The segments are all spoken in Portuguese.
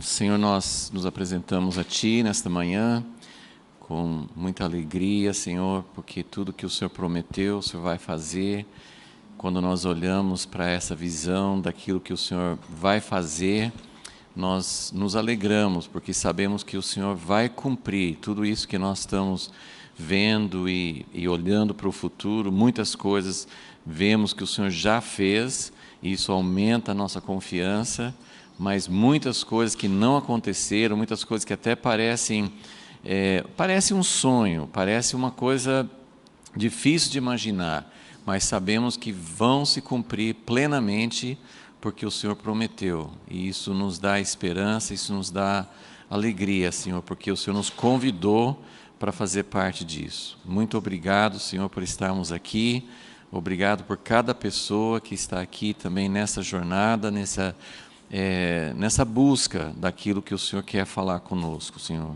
Senhor, nós nos apresentamos a Ti nesta manhã com muita alegria, Senhor, porque tudo que o Senhor prometeu, o Senhor vai fazer. Quando nós olhamos para essa visão daquilo que o Senhor vai fazer, nós nos alegramos, porque sabemos que o Senhor vai cumprir tudo isso que nós estamos vendo e olhando para o futuro. Muitas coisas vemos que o Senhor já fez, e isso aumenta a nossa confiança, mas muitas coisas que não aconteceram, muitas coisas que até parecem um sonho, parece uma coisa difícil de imaginar, mas sabemos que vão se cumprir plenamente, porque o Senhor prometeu, e isso nos dá esperança, isso nos dá alegria, Senhor, porque o Senhor nos convidou para fazer parte disso. Muito obrigado, Senhor, por estarmos aqui, obrigado por cada pessoa que está aqui também nessa jornada, nessa busca daquilo que o Senhor quer falar conosco, Senhor.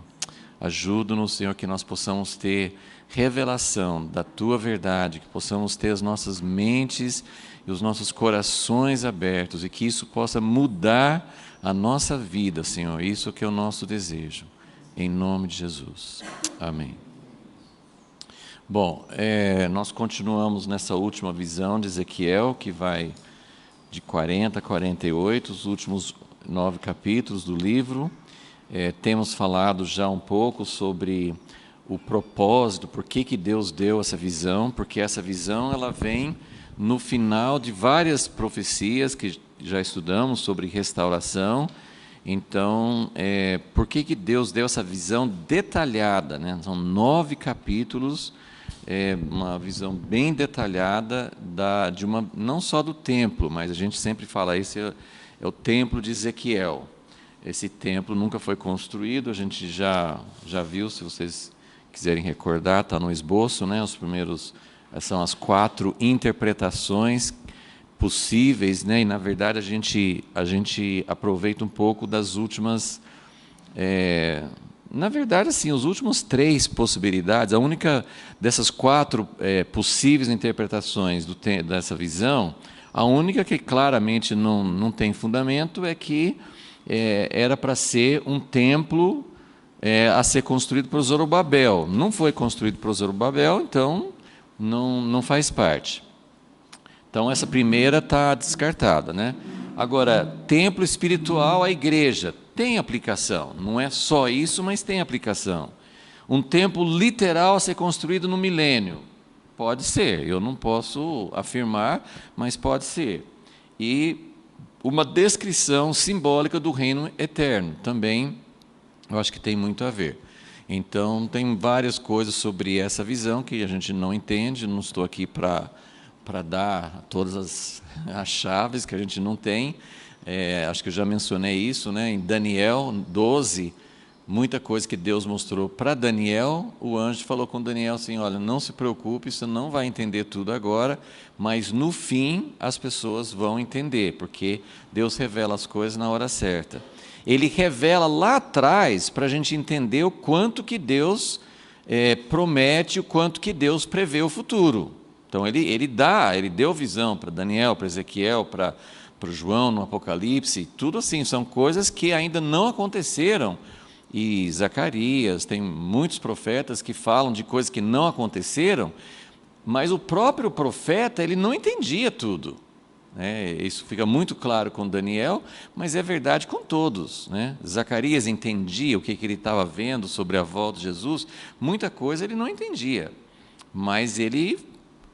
Ajuda-nos, Senhor, que nós possamos ter revelação da Tua verdade, que possamos ter as nossas mentes e os nossos corações abertos, e que isso possa mudar a nossa vida, Senhor. Isso que é o nosso desejo, em nome de Jesus. Amém. Bom, nós continuamos nessa última visão de Ezequiel, que vai de 40 a 48, os últimos 9 capítulos do livro. Temos falado já um pouco sobre o propósito, por que Deus deu essa visão, porque essa visão ela vem no final de várias profecias que já estudamos sobre restauração. Então, por que Deus deu essa visão detalhada, né? São 9 capítulos, uma visão bem detalhada não só do templo, mas a gente sempre fala, esse é o templo de Ezequiel. Esse templo nunca foi construído, a gente já viu, se vocês quiserem recordar, está no esboço, né? São as 4 interpretações possíveis, né? E na verdade a gente aproveita um pouco das últimas, na verdade assim, os últimos 3 possibilidades. A única dessas 4 possíveis interpretações dessa visão, a única que claramente não tem fundamento é que era para ser um templo a ser construído por Zorobabel. Não foi construído por Zorobabel, então não faz parte. Então, essa primeira está descartada, né? Agora, templo espiritual, a igreja, tem aplicação. Não é só isso, mas tem aplicação. Um templo literal a ser construído no milênio. Pode ser, eu não posso afirmar, mas pode ser. E uma descrição simbólica do reino eterno, também, eu acho que tem muito a ver. Então, tem várias coisas sobre essa visão que a gente não entende, não estou aqui para dar todas as chaves que a gente não tem. Acho que eu já mencionei isso, né? Em Daniel 12, muita coisa que Deus mostrou para Daniel, o anjo falou com Daniel assim, olha, não se preocupe, você não vai entender tudo agora, mas no fim as pessoas vão entender, porque Deus revela as coisas na hora certa. Ele revela lá atrás para a gente entender o quanto que Deus promete, o quanto que Deus prevê o futuro. Então, ele deu visão para Daniel, para Ezequiel, para João no Apocalipse, tudo assim, são coisas que ainda não aconteceram. E Zacarias, tem muitos profetas que falam de coisas que não aconteceram, mas o próprio profeta, ele não entendia tudo. Isso fica muito claro com Daniel, mas é verdade com todos, né? Zacarias entendia o que ele estava vendo sobre a volta de Jesus, muita coisa ele não entendia, mas ele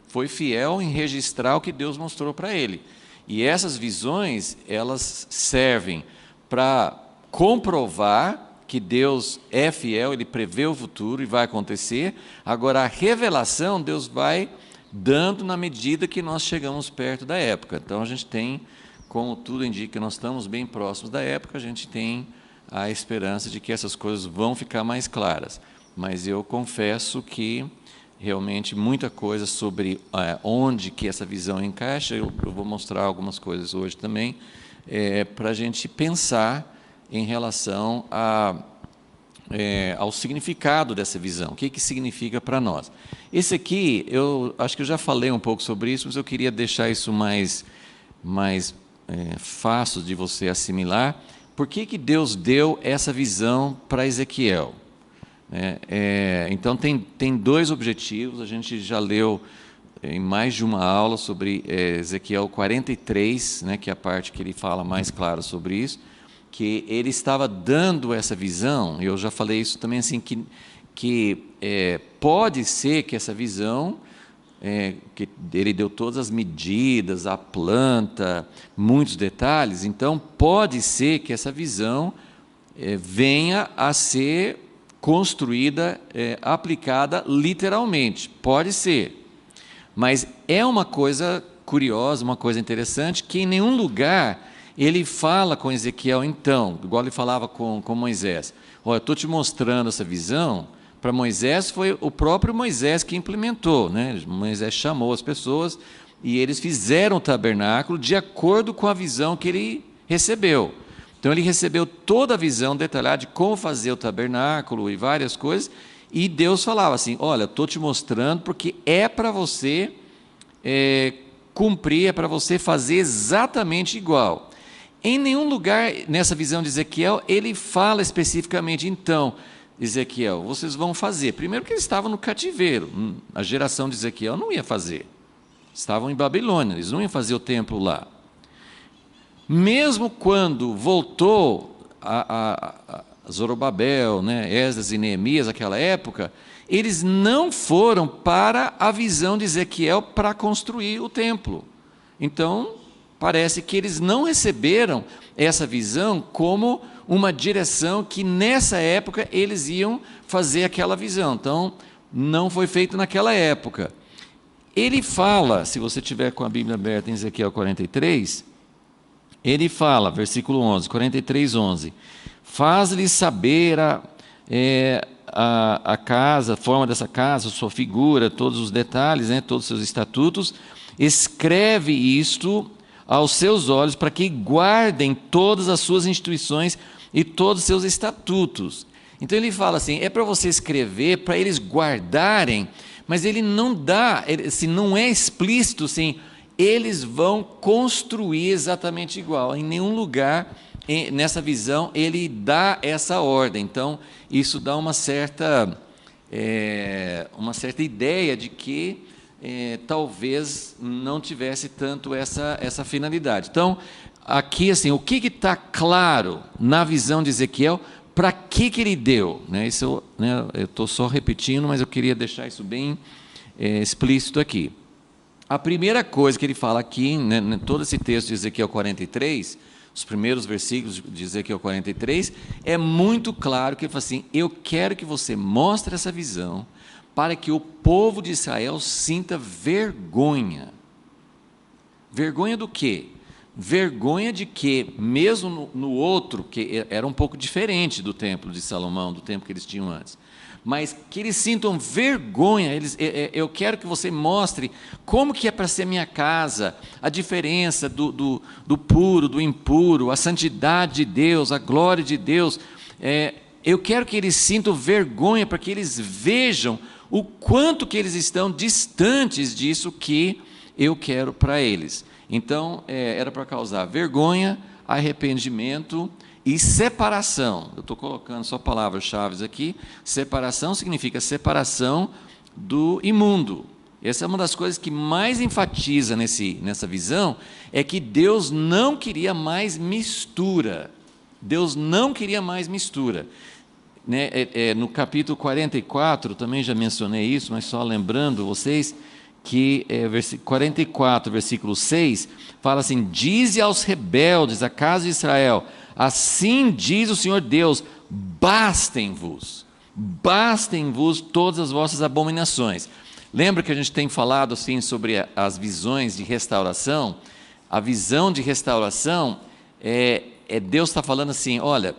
foi fiel em registrar o que Deus mostrou para ele. E essas visões, elas servem para comprovar que Deus é fiel, Ele prevê o futuro e vai acontecer. Agora, a revelação, Deus vai dando na medida que nós chegamos perto da época. Então, a gente tem, como tudo indica, nós estamos bem próximos da época, a gente tem a esperança de que essas coisas vão ficar mais claras. Mas eu confesso que realmente muita coisa sobre onde que essa visão encaixa, eu vou mostrar algumas coisas hoje também, para a gente pensar em relação ao significado dessa visão, o que significa para nós. Esse aqui, eu acho que eu já falei um pouco sobre isso, mas eu queria deixar isso mais fácil de você assimilar, por que Deus deu essa visão para Ezequiel? Então, tem dois objetivos. A gente já leu em mais de uma aula sobre Ezequiel 43, que é a parte que ele fala mais claro sobre isso, que ele estava dando essa visão. Eu já falei isso também, assim, que pode ser que essa visão, que ele deu todas as medidas, a planta, muitos detalhes, então pode ser que essa visão venha a ser construída, aplicada literalmente, pode ser, mas é uma coisa curiosa, uma coisa interessante, que em nenhum lugar ele fala com Ezequiel, então, igual ele falava com Moisés, olha, eu estou te mostrando essa visão. Para Moisés, foi o próprio Moisés que implementou, Moisés chamou as pessoas e eles fizeram o tabernáculo de acordo com a visão que ele recebeu. Então, ele recebeu toda a visão detalhada de como fazer o tabernáculo e várias coisas, e Deus falava assim, olha, estou te mostrando porque é para você cumprir, é para você fazer exatamente igual. Em nenhum lugar, nessa visão de Ezequiel, ele fala especificamente, então, Ezequiel, vocês vão fazer. Primeiro que eles estavam no cativeiro, a geração de Ezequiel não ia fazer. Estavam em Babilônia, eles não iam fazer o templo lá. Mesmo quando voltou a Zorobabel, Esdras e Neemias, naquela época, eles não foram para a visão de Ezequiel para construir o templo. Então, parece que eles não receberam essa visão como uma direção que nessa época eles iam fazer aquela visão. Então, não foi feito naquela época. Ele fala, se você tiver com a Bíblia aberta em Ezequiel 43, ele fala, versículo 11, 43, 11, faz-lhes saber a casa, a forma dessa casa, sua figura, todos os detalhes, todos os seus estatutos, escreve isto aos seus olhos, para que guardem todas as suas instituições e todos os seus estatutos. Então ele fala assim, é para você escrever, para eles guardarem, mas ele não dá, assim, não é explícito assim, eles vão construir exatamente igual. Em nenhum lugar, nessa visão, ele dá essa ordem. Então, isso dá uma certa ideia de que talvez não tivesse tanto essa finalidade. Então, aqui, assim, o que está claro na visão de Ezequiel, para que ele deu? Isso, eu estou só repetindo, mas eu queria deixar isso bem explícito aqui. A primeira coisa que ele fala aqui, em todo esse texto de Ezequiel 43, os primeiros versículos de Ezequiel 43, é muito claro que ele fala assim, eu quero que você mostre essa visão, para que o povo de Israel sinta vergonha. Vergonha do quê? Vergonha de que, mesmo no outro, que era um pouco diferente do templo de Salomão, do templo que eles tinham antes, mas que eles sintam vergonha, eu quero que você mostre como que é para ser minha casa, a diferença do puro, do impuro, a santidade de Deus, a glória de Deus, eu quero que eles sintam vergonha, para que eles vejam o quanto que eles estão distantes disso que eu quero para eles. Então, era para causar vergonha, arrependimento e separação. Eu estou colocando só palavras-chave aqui. Separação significa separação do imundo. Essa é uma das coisas que mais enfatiza nessa visão, é que Deus não queria mais mistura. Deus não queria mais mistura. No capítulo 44, também já mencionei isso, mas só lembrando vocês, que 44, versículo 6, fala assim, dize aos rebeldes, a casa de Israel, assim diz o Senhor Deus, bastem-vos todas as vossas abominações. Lembra que a gente tem falado assim sobre as visões de restauração? A visão de restauração, Deus está falando assim, olha,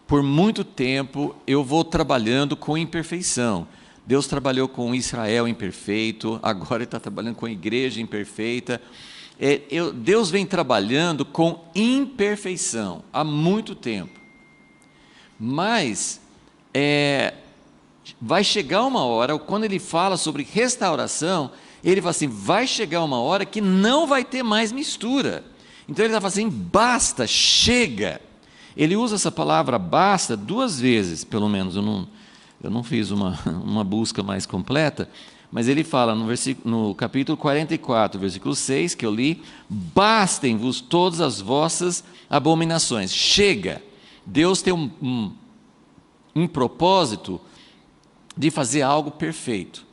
por muito tempo eu vou trabalhando com imperfeição. Deus trabalhou com Israel imperfeito, agora Ele está trabalhando com a igreja imperfeita. Deus vem trabalhando com imperfeição há muito tempo. Mas vai chegar uma hora, quando Ele fala sobre restauração, Ele fala assim, vai chegar uma hora que não vai ter mais mistura. Então Ele está falando assim, basta, chega. Ele usa essa palavra basta 2 vezes, pelo menos. Eu não fiz uma busca mais completa, mas ele fala no capítulo 44, versículo 6, que eu li: bastem-vos todas as vossas abominações. Chega! Deus tem um propósito de fazer algo perfeito,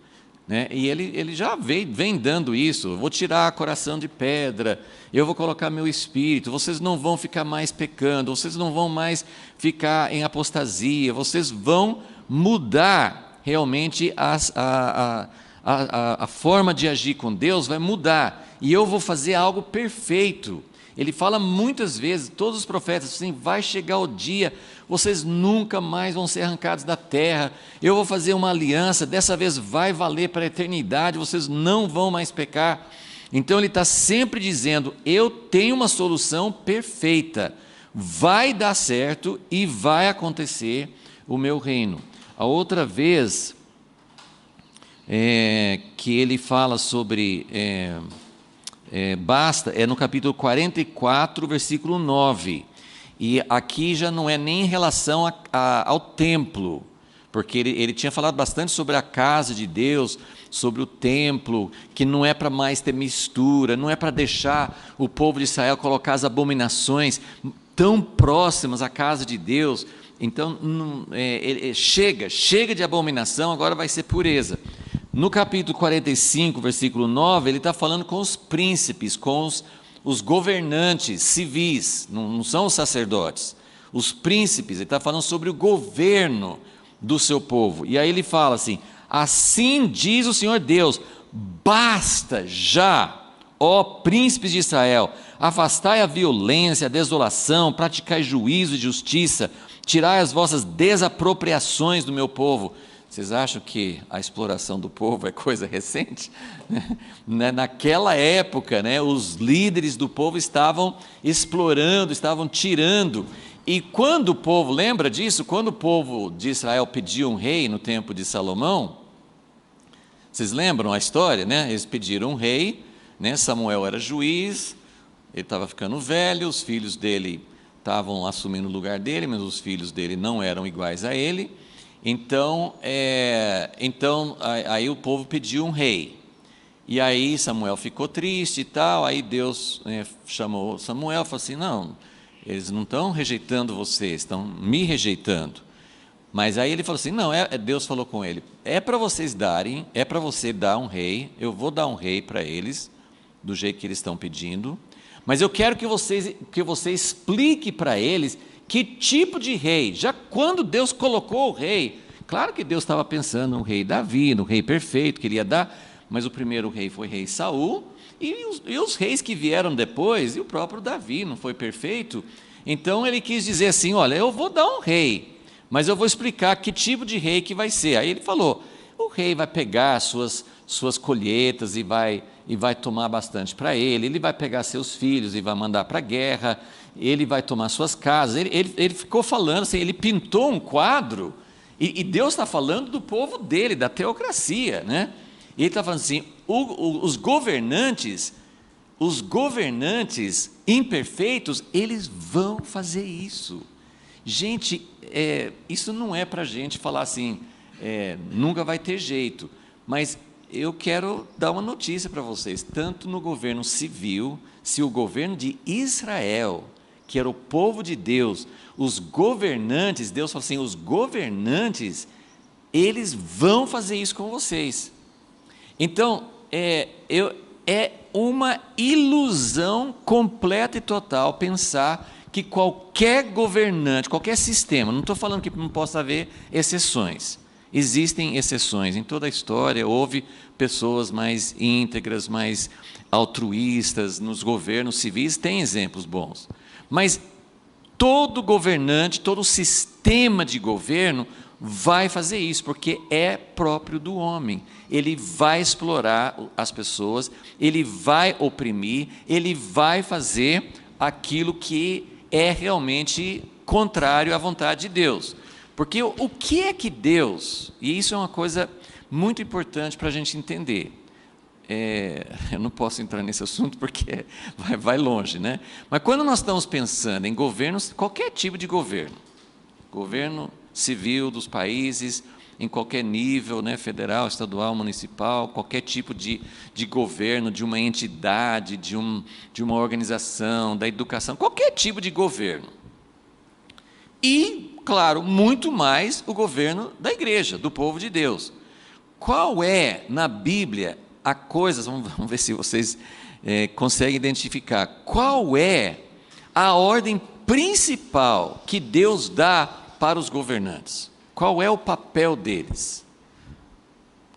né? E ele já vem dando isso. Eu vou tirar coração de pedra, eu vou colocar meu espírito, vocês não vão ficar mais pecando, vocês não vão mais ficar em apostasia, vocês vão mudar realmente a forma de agir com Deus, vai mudar, e eu vou fazer algo perfeito. Ele fala muitas vezes, todos os profetas, assim: vai chegar o dia, vocês nunca mais vão ser arrancados da terra, eu vou fazer uma aliança, dessa vez vai valer para a eternidade, vocês não vão mais pecar. Então ele está sempre dizendo: eu tenho uma solução perfeita, vai dar certo e vai acontecer o meu reino. A outra vez que ele fala sobre basta, é no capítulo 44, versículo 9, e aqui já não é nem em relação ao templo, porque ele tinha falado bastante sobre a casa de Deus, sobre o templo, que não é para mais ter mistura, não é para deixar o povo de Israel colocar as abominações tão próximas à casa de Deus. Então chega de abominação, agora vai ser pureza. No capítulo 45, versículo 9, ele está falando com os príncipes, com os governantes civis, não são os sacerdotes, os príncipes. Ele está falando sobre o governo do seu povo, e aí ele fala assim: assim diz o Senhor Deus, basta já, ó príncipes de Israel, afastai a violência, a desolação, praticai juízo e justiça, tirai as vossas desapropriações do meu povo. Vocês acham que a exploração do povo é coisa recente? Naquela época, os líderes do povo estavam explorando, estavam tirando. E quando o povo, lembra disso? Quando o povo de Israel pediu um rei no tempo de Salomão, vocês lembram a história, Eles pediram um rei, Samuel era juiz, ele estava ficando velho, os filhos dele estavam assumindo o lugar dele, mas os filhos dele não eram iguais a ele. Então aí o povo pediu um rei, e aí Samuel ficou triste e tal. Aí Deus chamou Samuel e falou assim: não, eles não estão rejeitando vocês, estão me rejeitando. Mas aí ele falou assim: não, Deus falou com ele: é para vocês darem, é para você dar um rei, eu vou dar um rei para eles, do jeito que eles estão pedindo, mas eu quero que você explique para eles que tipo de rei. Já quando Deus colocou o rei, claro que Deus estava pensando no rei Davi, no rei perfeito que ele ia dar, mas o primeiro rei foi rei Saul, e os reis que vieram depois, e o próprio Davi não foi perfeito. Então ele quis dizer assim: olha, eu vou dar um rei, mas eu vou explicar que tipo de rei que vai ser. Aí ele falou: o rei vai pegar suas colheitas e vai tomar bastante para ele vai pegar seus filhos e vai mandar para a guerra, ele vai tomar suas casas. Ele ficou falando assim, ele pintou um quadro, e Deus está falando do povo dele, da teocracia, E ele está falando assim: os governantes imperfeitos, eles vão fazer isso. Gente, isso não é para a gente falar assim, nunca vai ter jeito, mas eu quero dar uma notícia para vocês: tanto no governo civil, se o governo de Israel, que era o povo de Deus, os governantes, Deus fala assim: os governantes, eles vão fazer isso com vocês. Então, é uma ilusão completa e total pensar que qualquer governante, qualquer sistema, não estou falando que não possa haver exceções, existem exceções, em toda a história houve pessoas mais íntegras, mais altruístas, nos governos civis tem exemplos bons, mas todo governante, todo sistema de governo vai fazer isso, porque é próprio do homem. Ele vai explorar as pessoas, ele vai oprimir, ele vai fazer aquilo que é realmente contrário à vontade de Deus. Porque o que é que Deus, e isso é uma coisa muito importante para a gente entender, eu não posso entrar nesse assunto porque vai longe, né? Mas quando nós estamos pensando em governos, qualquer tipo de governo civil dos países, em qualquer nível, né, federal, estadual, municipal, qualquer tipo de governo, de uma entidade, de uma organização, da educação, qualquer tipo de governo. E, claro, muito mais o governo da igreja, do povo de Deus. Qual é, na Bíblia, a coisa, vamos ver se vocês conseguem identificar, qual é a ordem principal que Deus dá para os governantes? Qual é o papel deles?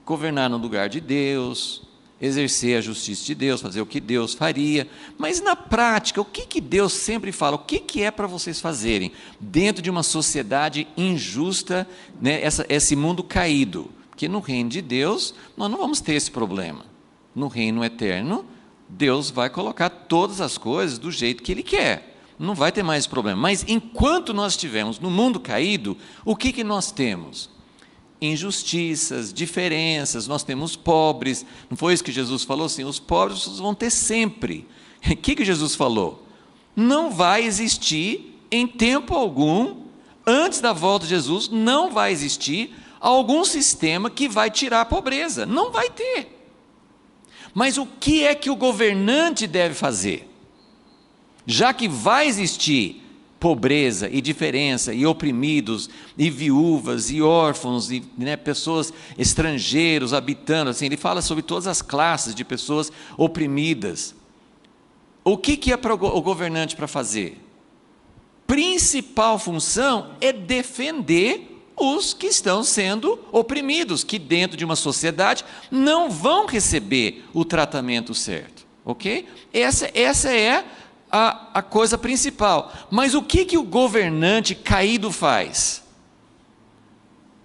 Governar no lugar de Deus, exercer a justiça de Deus, fazer o que Deus faria, mas na prática, o que Deus sempre fala? O que é para vocês fazerem dentro de uma sociedade injusta, né, esse mundo caído? Porque no reino de Deus, nós não vamos ter esse problema. No reino eterno, Deus vai colocar todas as coisas do jeito que Ele quer. Não vai ter mais problema. Mas enquanto nós estivermos no mundo caído, o que nós temos? Injustiças, diferenças, nós temos pobres. Não foi isso que Jesus falou? Assim, os pobres vão ter sempre. O que Jesus falou? Não vai existir, em tempo algum, antes da volta de Jesus, não vai existir algum sistema que vai tirar a pobreza. Não vai ter. Mas o que é que o governante deve fazer? Já que vai existir pobreza e diferença, e oprimidos, e viúvas, e órfãos, e pessoas estrangeiros habitando, assim, ele fala sobre todas as classes de pessoas oprimidas. O que é para o governante para fazer? Principal função é defender os que estão sendo oprimidos, que dentro de uma sociedade não vão receber o tratamento certo, ok? Essa é a coisa principal. Mas o que o governante caído faz?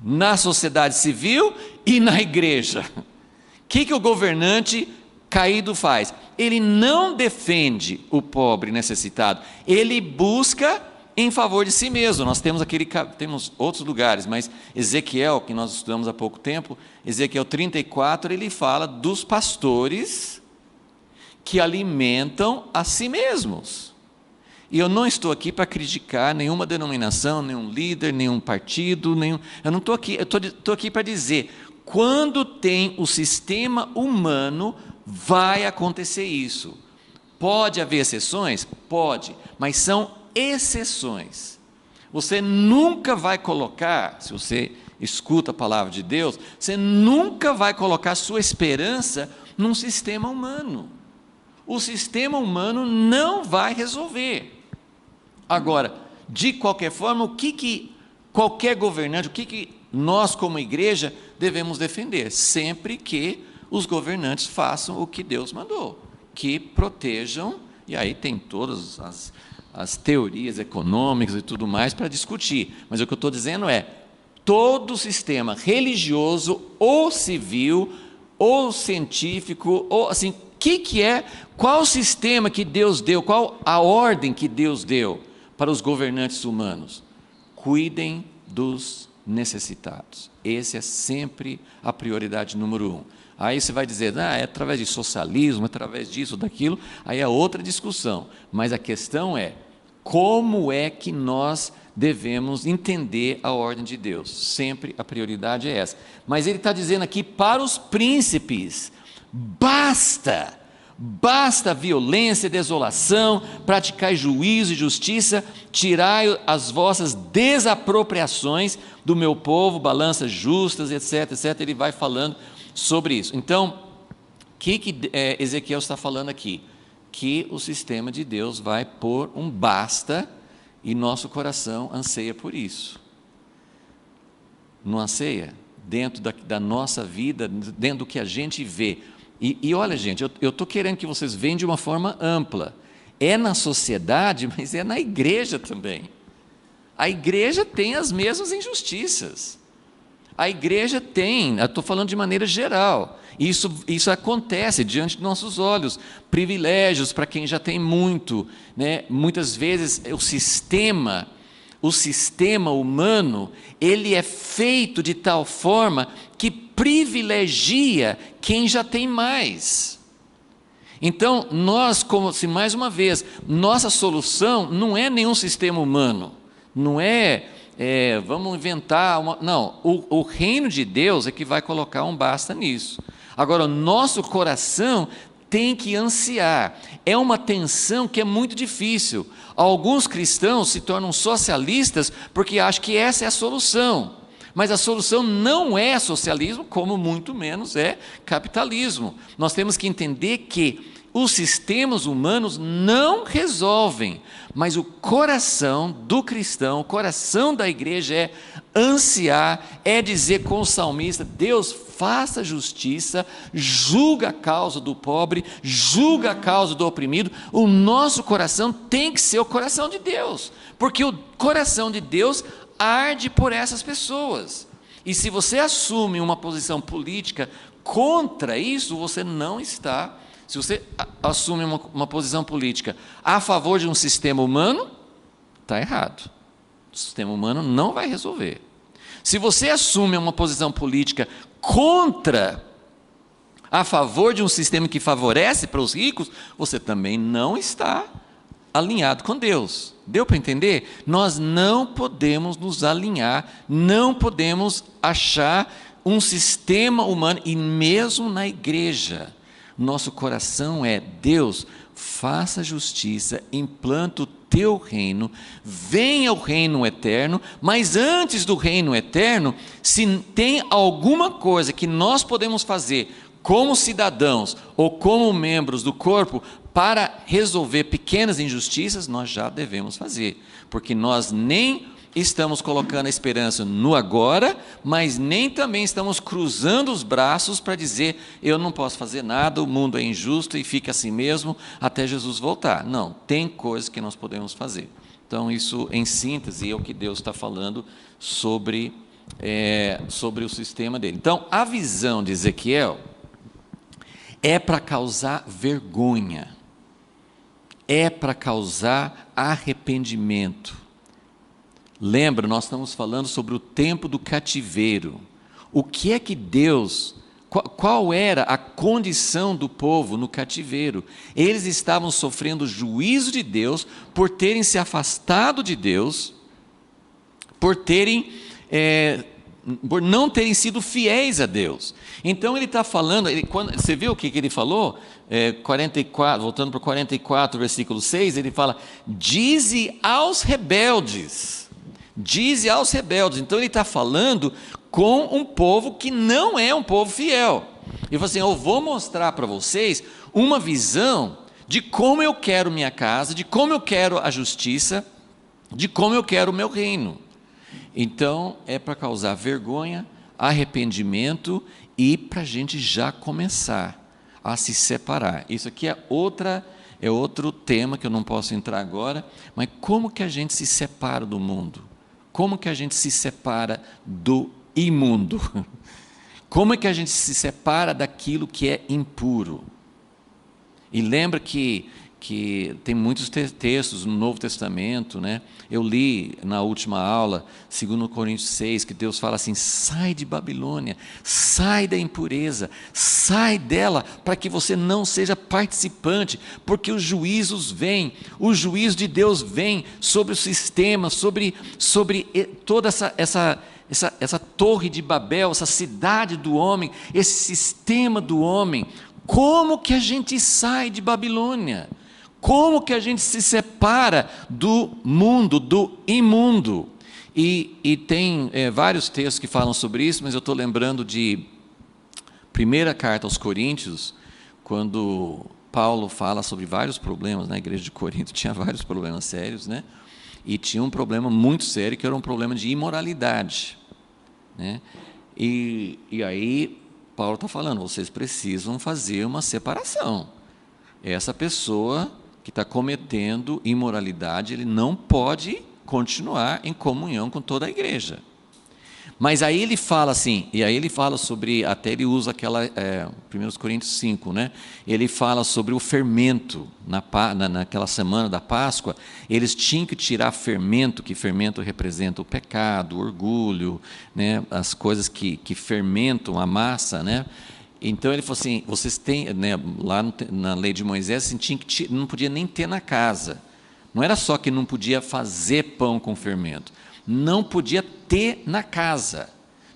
Na sociedade civil e na igreja. O que o governante caído faz? Ele não defende o pobre necessitado, ele busca em favor de si mesmo. Nós temos outros lugares, mas Ezequiel, que nós estudamos há pouco tempo, Ezequiel 34, ele fala dos pastores que alimentam a si mesmos. E eu não estou aqui para criticar nenhuma denominação, nenhum líder, nenhum partido, eu não estou aqui, eu estou aqui para dizer, quando tem o sistema humano, vai acontecer isso. Pode haver exceções? Pode, mas são exceções. Você nunca vai colocar, se você escuta a palavra de Deus, você nunca vai colocar sua esperança num sistema humano. O sistema humano não vai resolver. Agora, de qualquer forma, o que qualquer governante, o que nós como igreja devemos defender? Sempre que os governantes façam o que Deus mandou, que protejam, e aí tem todas as teorias econômicas e tudo mais para discutir, mas o que eu estou dizendo é, todo sistema religioso, ou civil, ou científico, ou assim, qual o sistema que Deus deu, qual a ordem que Deus deu para os governantes humanos? Cuidem dos necessitados. Esse é sempre a prioridade número 1. Aí você vai dizer, é através de socialismo, através disso, daquilo, aí é outra discussão. Mas a questão é, como é que nós devemos entender a ordem de Deus? Sempre a prioridade é essa. Mas ele está dizendo aqui, para os príncipes, basta violência e desolação, praticai juízo e justiça, tirai as vossas desapropriações do meu povo, balanças justas, etc, etc. Ele vai falando sobre isso. Então, o que Ezequiel está falando aqui? Que o sistema de Deus vai pôr um basta, e nosso coração anseia por isso. Não anseia? Dentro da nossa vida, dentro do que a gente vê. E olha, gente, eu estou querendo que vocês vejam de uma forma ampla. É na sociedade, mas é na igreja também. A igreja tem as mesmas injustiças. A igreja tem, eu estou falando de maneira geral, isso acontece diante de nossos olhos, privilégios para quem já tem muito, né? Muitas vezes o sistema humano, ele é feito de tal forma que privilegia quem já tem mais. Então, nós, como se mais uma vez, nossa solução não é nenhum sistema humano, não é, vamos inventar uma. Não, o reino de Deus é que vai colocar um basta nisso. Agora, o nosso coração tem que ansiar. É uma tensão que é muito difícil. Alguns cristãos se tornam socialistas porque acham que essa é a solução. Mas a solução não é socialismo, como muito menos é capitalismo. Nós temos que entender que os sistemas humanos não resolvem, mas o coração do cristão, o coração da igreja é ansiar, é dizer com o salmista: Deus, faça justiça, julga a causa do pobre, julga a causa do oprimido. O nosso coração tem que ser o coração de Deus, porque o coração de Deus arde por essas pessoas. E se você assume uma posição política contra isso, você não está. Se você assume uma posição política a favor de um sistema humano, está errado. O sistema humano não vai resolver. Se você assume uma posição política a favor de um sistema que favorece para os ricos, você também não está alinhado com Deus. Deu para entender? Nós não podemos nos alinhar, não podemos achar um sistema humano, e mesmo na igreja, nosso coração é: Deus, faça justiça, implanta o teu reino, venha o reino eterno, mas antes do reino eterno, se tem alguma coisa que nós podemos fazer como cidadãos ou como membros do corpo para resolver pequenas injustiças, nós já devemos fazer, porque nós nem estamos colocando a esperança no agora, mas nem também estamos cruzando os braços para dizer: eu não posso fazer nada, o mundo é injusto e fica assim mesmo até Jesus voltar. Não, tem coisas que nós podemos fazer. Então, isso, em síntese, é o que Deus está falando sobre o sistema dele. Então, a visão de Ezequiel é para causar vergonha, é para causar arrependimento. Lembra, nós estamos falando sobre o tempo do cativeiro. O que é que Deus, qual era a condição do povo no cativeiro? Eles estavam sofrendo o juízo de Deus por terem se afastado de Deus, por não terem sido fiéis a Deus. Então ele está falando, você viu o que ele falou? 44, voltando para o 44, versículo 6, ele fala: dize aos rebeldes. Dize aos rebeldes. Então ele está falando com um povo que não é um povo fiel. Ele falou assim: eu vou mostrar para vocês uma visão de como eu quero minha casa, de como eu quero a justiça, de como eu quero o meu reino. Então é para causar vergonha, arrependimento e para a gente já começar a se separar. Isso aqui é outro tema que eu não posso entrar agora, mas como que a gente se separa do mundo? Como que a gente se separa do imundo? Como é que a gente se separa daquilo que é impuro? E lembra que tem muitos textos no Novo Testamento, né? Eu li na última aula, 2 Coríntios 6, que Deus fala assim: sai de Babilônia, sai da impureza, sai dela, para que você não seja participante, porque os juízos vêm, o juízo de Deus vem sobre o sistema, sobre toda essa torre de Babel, essa cidade do homem, esse sistema do homem. Como que a gente sai de Babilônia? Como que a gente se separa do mundo, do imundo? E tem vários textos que falam sobre isso, mas eu estou lembrando de 1ª carta aos Coríntios, quando Paulo fala sobre vários problemas na igreja de Corinto. Tinha vários problemas sérios, né? E tinha um problema muito sério, que era um problema de imoralidade, né? E aí Paulo está falando: vocês precisam fazer uma separação. Essa pessoa que está cometendo imoralidade, ele não pode continuar em comunhão com toda a igreja. Mas aí ele fala assim, e aí ele fala sobre, até ele usa aquela, 1 Coríntios 5, né? Ele fala sobre o fermento, naquela semana da Páscoa, eles tinham que tirar fermento, que fermento representa o pecado, o orgulho, né? As coisas que fermentam a massa, né? Então ele falou assim, vocês têm, né, lá na lei de Moisés, assim, não podia nem ter na casa, não era só que não podia fazer pão com fermento, não podia ter na casa,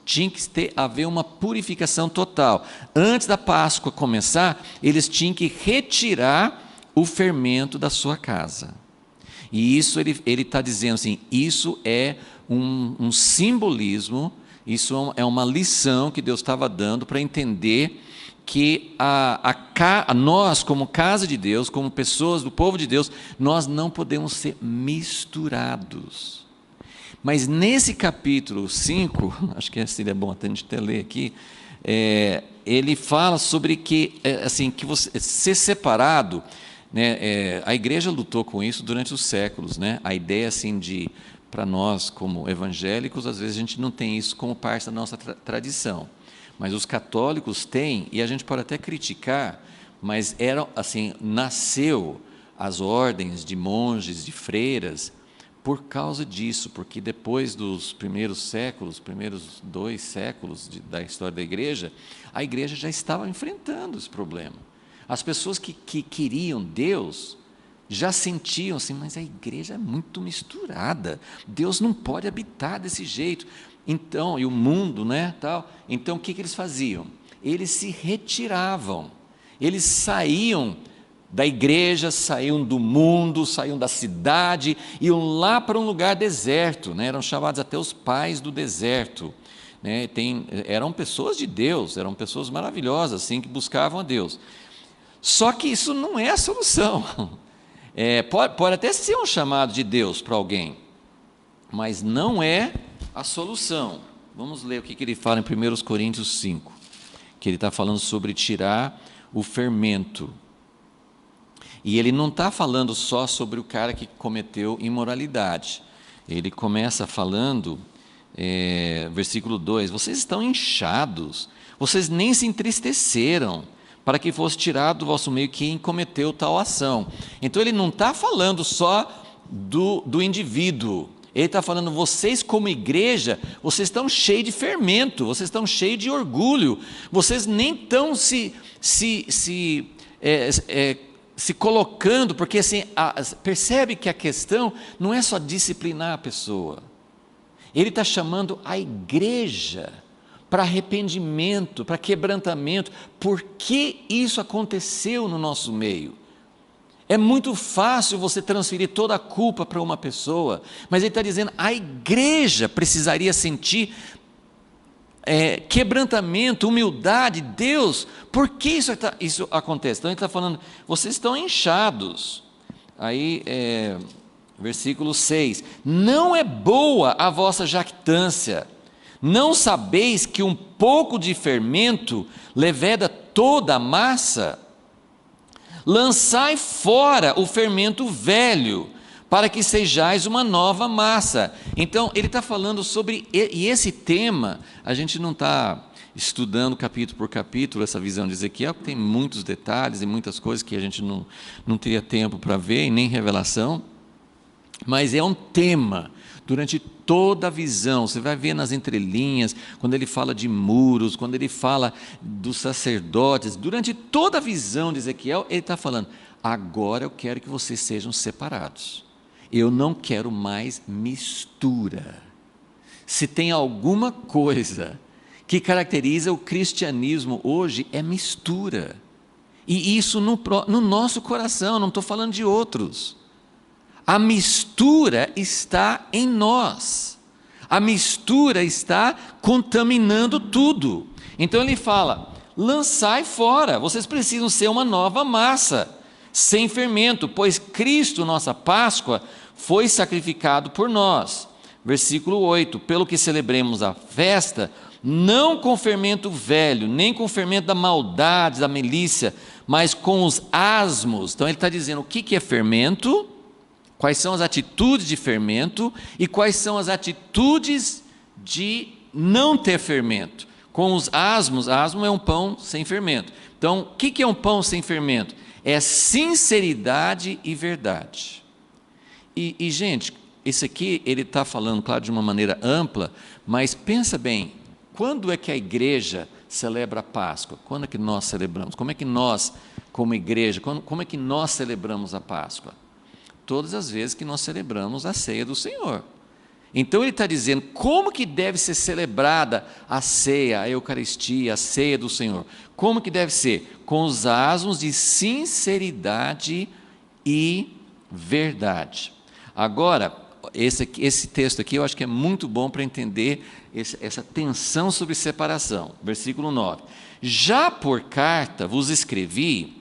tinha que haver uma purificação total. Antes da Páscoa começar, eles tinham que retirar o fermento da sua casa. E isso ele está dizendo assim, isso é um simbolismo, isso é uma lição que Deus estava dando para entender que nós, como casa de Deus, como pessoas do povo de Deus, nós não podemos ser misturados. Mas nesse capítulo 5, acho que seria bom até a gente ler aqui, ele fala sobre que você ser separado, né, a igreja lutou com isso durante os séculos, né? A ideia assim para nós como evangélicos, às vezes a gente não tem isso como parte da nossa tradição, mas os católicos têm, e a gente pode até criticar, mas nasceu as ordens de monges, de freiras, por causa disso, porque depois dos primeiros 2 séculos da história da igreja, a igreja já estava enfrentando esse problema. As pessoas que queriam Deus já sentiam assim, mas a igreja é muito misturada, Deus não pode habitar desse jeito. Então, e o mundo, né, tal. Então, o que eles faziam? Eles se retiravam, eles saíam da igreja, saíam do mundo, saíam da cidade, iam lá para um lugar deserto, né? Eram chamados até os pais do deserto, né? Eram pessoas de Deus, eram pessoas maravilhosas, assim, que buscavam a Deus. Só que isso não é a solução. Pode até ser um chamado de Deus para alguém, mas não é a solução. Vamos ler o que ele fala em 1 Coríntios 5, que ele está falando sobre tirar o fermento. E ele não está falando só sobre o cara que cometeu imoralidade. Ele começa falando, versículo 2, vocês estão inchados, vocês nem se entristeceram, para que fosse tirado do vosso meio quem cometeu tal ação. Então ele não está falando só do indivíduo, ele está falando, vocês como igreja, vocês estão cheios de fermento, vocês estão cheios de orgulho, vocês nem estão se colocando, porque assim, percebe que a questão não é só disciplinar a pessoa, ele está chamando a igreja para arrependimento, para quebrantamento. Por que isso aconteceu no nosso meio? É muito fácil você transferir toda a culpa para uma pessoa, mas ele está dizendo, a igreja precisaria sentir quebrantamento, humildade. Deus, por que isso acontece? Então ele está falando, vocês estão inchados. Aí, versículo 6, não é boa a vossa jactância, não sabeis que um pouco de fermento leveda toda a massa? Lançai fora o fermento velho, para que sejais uma nova massa. Então, ele está falando sobre, e esse tema, a gente não está estudando capítulo por capítulo, essa visão de Ezequiel, porque tem muitos detalhes e muitas coisas que a gente não teria tempo para ver, e nem revelação, mas é um tema, durante toda a visão, você vai ver nas entrelinhas, quando ele fala de muros, quando ele fala dos sacerdotes, durante toda a visão de Ezequiel, ele está falando, agora eu quero que vocês sejam separados, eu não quero mais mistura. Se tem alguma coisa que caracteriza o cristianismo hoje, é mistura, e isso no nosso coração, não estou falando de outros. A mistura está em nós, a mistura está contaminando tudo. Então ele fala, lançai fora, vocês precisam ser uma nova massa, sem fermento, pois Cristo, nossa Páscoa, foi sacrificado por nós. Versículo 8, pelo que celebremos a festa, não com fermento velho, nem com fermento da maldade, da milícia, mas com os asmos. Então ele está dizendo, o que é fermento? Quais são as atitudes de fermento e quais são as atitudes de não ter fermento. Com os asmos é um pão sem fermento. Então, o que é um pão sem fermento? É sinceridade e verdade. E gente, esse aqui ele está falando, claro, de uma maneira ampla, mas pensa bem, quando é que a igreja celebra a Páscoa? Quando é que nós celebramos? Como é que nós, como igreja, como é que nós celebramos a Páscoa? Todas as vezes que nós celebramos a ceia do Senhor. Então ele está dizendo como que deve ser celebrada a ceia, a Eucaristia, a ceia do Senhor. Como que deve ser? Com os asmos de sinceridade e verdade. Agora, esse texto aqui eu acho que é muito bom para entender essa tensão sobre separação. Versículo 9. Já por carta vos escrevi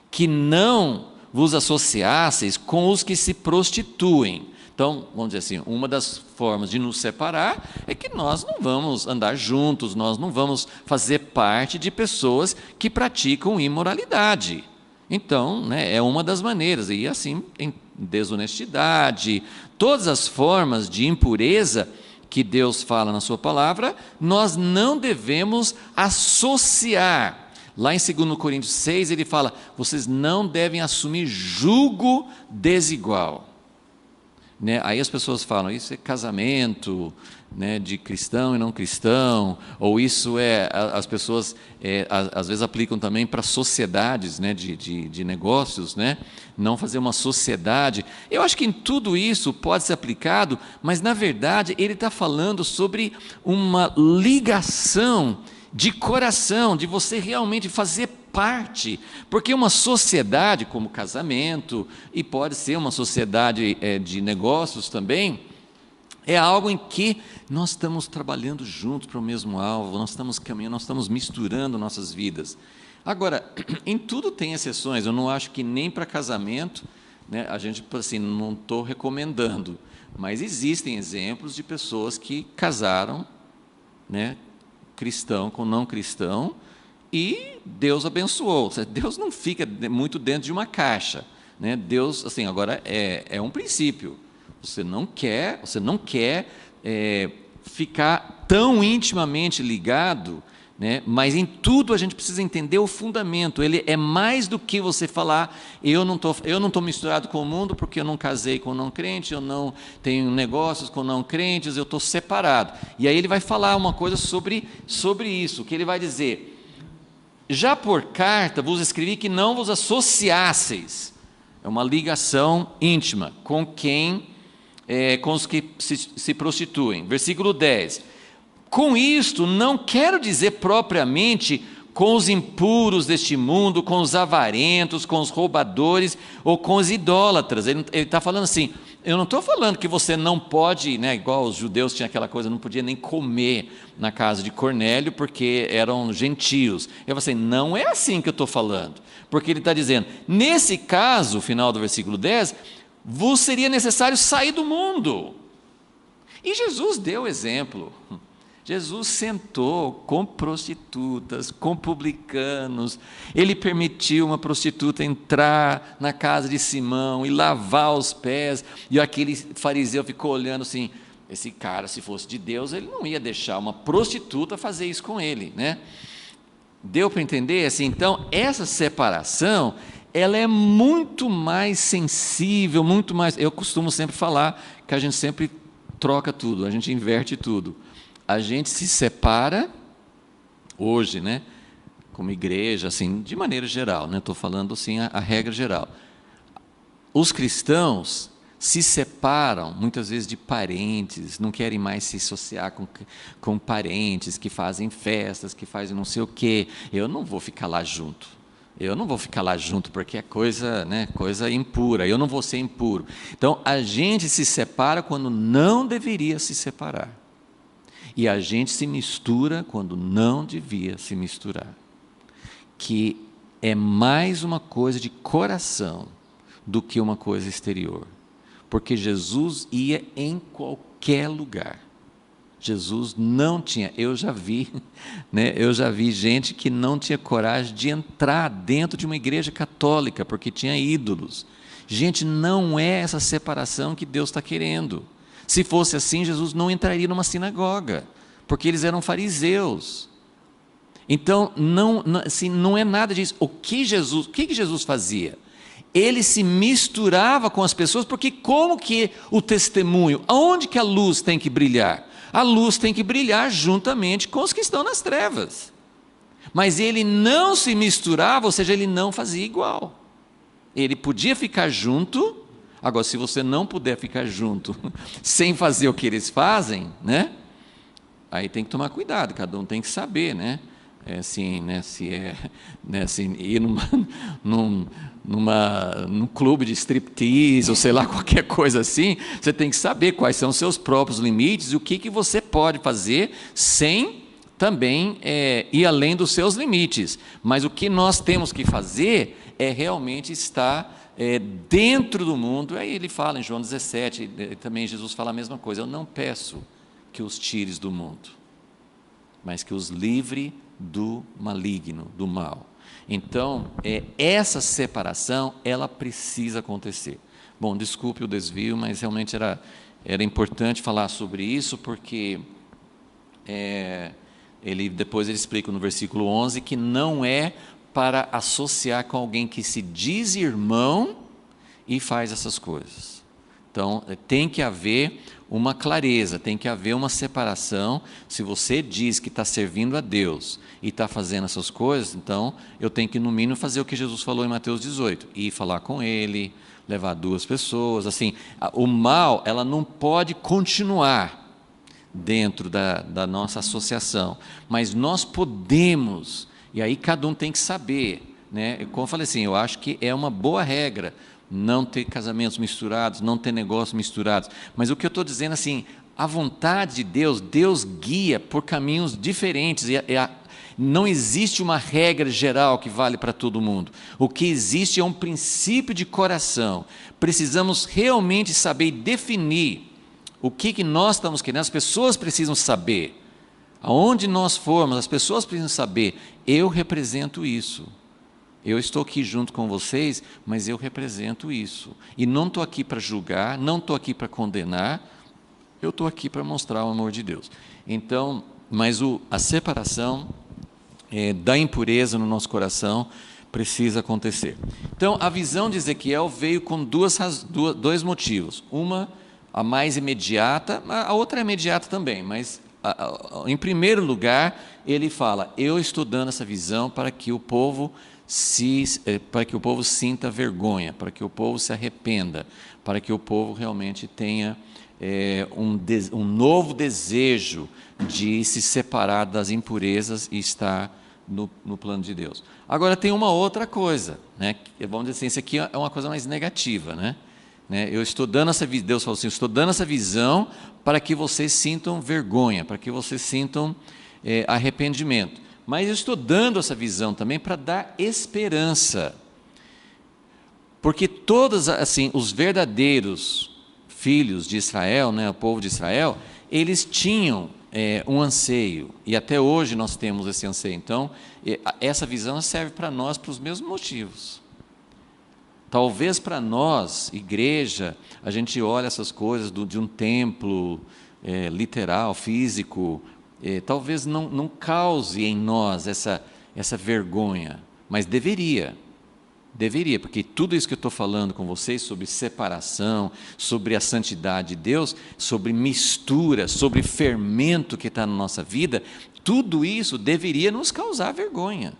que não vos associasseis com os que se prostituem. Então, vamos dizer assim, uma das formas de nos separar é que nós não vamos andar juntos, nós não vamos fazer parte de pessoas que praticam imoralidade. Então, né, é uma das maneiras, e assim, em desonestidade, todas as formas de impureza que Deus fala na sua palavra, nós não devemos associar. Lá em 2 Coríntios 6, ele fala, vocês não devem assumir jugo desigual. Né? Aí as pessoas falam, isso é casamento, né, de cristão e não cristão, ou isso as pessoas às vezes aplicam também para sociedades, né, de negócios, né, não fazer uma sociedade. Eu acho que em tudo isso pode ser aplicado, mas na verdade ele está falando sobre uma ligação de coração, de você realmente fazer parte, porque uma sociedade como casamento, e pode ser uma sociedade de negócios também, é algo em que nós estamos trabalhando juntos para o mesmo alvo, nós estamos caminhando, nós estamos misturando nossas vidas. Agora, em tudo tem exceções, eu não acho que nem para casamento, né, a gente, assim, não estou recomendando, mas existem exemplos de pessoas que casaram, né, cristão com não cristão, e Deus abençoou. Deus não fica muito dentro de uma caixa, né? Deus, assim, agora é um princípio. Você não quer ficar tão intimamente ligado, né? Mas em tudo a gente precisa entender o fundamento. Ele é mais do que você falar, eu não estou misturado com o mundo porque eu não casei com não crente, eu não tenho negócios com não crentes, eu estou separado. E aí ele vai falar uma coisa sobre isso, que ele vai dizer, já por carta vos escrevi que não vos associasseis, é uma ligação íntima, com os que se prostituem. Versículo 10, com isto não quero dizer propriamente com os impuros deste mundo, com os avarentos, com os roubadores ou com os idólatras. Ele está falando assim, eu não estou falando que você não pode, né, igual os judeus tinham aquela coisa, não podia nem comer na casa de Cornélio porque eram gentios. Eu falei assim, não é assim que eu estou falando, porque ele está dizendo, nesse caso, final do versículo 10, vos seria necessário sair do mundo. E Jesus deu exemplo. Jesus sentou com prostitutas, com publicanos, ele permitiu uma prostituta entrar na casa de Simão e lavar os pés, e aquele fariseu ficou olhando assim, esse cara, se fosse de Deus, ele não ia deixar uma prostituta fazer isso com ele, né? Deu para entender? Assim, então, essa separação, ela é muito mais sensível, muito mais, eu costumo sempre falar que a gente sempre troca tudo, a gente inverte tudo. A gente se separa hoje, né, como igreja, assim, de maneira geral, né, estou falando assim a regra geral. Os cristãos se separam muitas vezes de parentes, não querem mais se associar com parentes que fazem festas, que fazem não sei o quê. Eu não vou ficar lá junto. Eu não vou ficar lá junto porque é coisa, né, coisa impura. Eu não vou ser impuro. Então a gente se separa quando não deveria se separar. E a gente se mistura quando não devia se misturar. Que é mais uma coisa de coração do que uma coisa exterior. Porque Jesus ia em qualquer lugar. Jesus não tinha, eu já vi gente que não tinha coragem de entrar dentro de uma igreja católica, porque tinha ídolos. Gente, não é essa separação que Deus está querendo. Se fosse assim, Jesus não entraria numa sinagoga, porque eles eram fariseus. Então, assim, não é nada disso. O que Jesus fazia? Ele se misturava com as pessoas, porque como que o testemunho, aonde que a luz tem que brilhar? A luz tem que brilhar juntamente com os que estão nas trevas. Mas ele não se misturava, ou seja, ele não fazia igual. Ele podia ficar junto. Agora, se você não puder ficar junto sem fazer o que eles fazem, né? Aí tem que tomar cuidado, cada um tem que saber, né? Assim, né, se é, né, assim, ir num clube de striptease, ou sei lá, qualquer coisa assim, você tem que saber quais são os seus próprios limites e o que você pode fazer sem também ir além dos seus limites. Mas o que nós temos que fazer é realmente estar dentro do mundo. Aí ele fala em João 17, também Jesus fala a mesma coisa: eu não peço que os tires do mundo, mas que os livre do maligno, do mal. Então, essa separação, ela precisa acontecer. Bom, desculpe o desvio, mas realmente era importante falar sobre isso, porque depois ele explica no versículo 11 que não é para associar com alguém que se diz irmão e faz essas coisas. Então, tem que haver uma clareza, tem que haver uma separação. Se você diz que está servindo a Deus e está fazendo essas coisas, então eu tenho que, no mínimo, fazer o que Jesus falou em Mateus 18, ir falar com ele, levar 2 pessoas. Assim, o mal, ela não pode continuar dentro da nossa associação, mas nós podemos, e aí cada um tem que saber, né? Como eu falei assim, eu acho que é uma boa regra não ter casamentos misturados, não ter negócios misturados, mas o que eu estou dizendo assim, a vontade de Deus, Deus guia por caminhos diferentes, não existe uma regra geral que vale para todo mundo. O que existe é um princípio de coração. Precisamos realmente saber definir o que nós estamos querendo. As pessoas precisam saber, aonde nós formos, as pessoas precisam saber, eu represento isso. Eu estou aqui junto com vocês, mas eu represento isso. E não estou aqui para julgar, não estou aqui para condenar, eu estou aqui para mostrar o amor de Deus. Então, mas a separação da impureza no nosso coração precisa acontecer. Então, a visão de Ezequiel veio com dois motivos. Uma, a mais imediata, a outra é imediata também, mas em primeiro lugar, ele fala, eu estou dando essa visão para que o povo sinta vergonha, para que o povo se arrependa, para que o povo realmente tenha um novo desejo de se separar das impurezas e estar no plano de Deus. Agora tem uma outra coisa, né? Vamos dizer assim, isso aqui é uma coisa mais negativa, né? Eu estou dando Deus falou assim, eu estou dando essa visão para que vocês sintam vergonha, para que vocês sintam arrependimento. Mas eu estou dando essa visão também para dar esperança. Porque todos, assim, os verdadeiros filhos de Israel, né, o povo de Israel, eles tinham um anseio, e até hoje nós temos esse anseio. Então, essa visão serve para nós por os mesmos motivos. Talvez para nós, igreja, a gente olha essas coisas de um templo literal, físico, talvez não cause em nós essa vergonha, mas deveria, porque tudo isso que eu estou falando com vocês sobre separação, sobre a santidade de Deus, sobre mistura, sobre fermento que está na nossa vida, tudo isso deveria nos causar vergonha.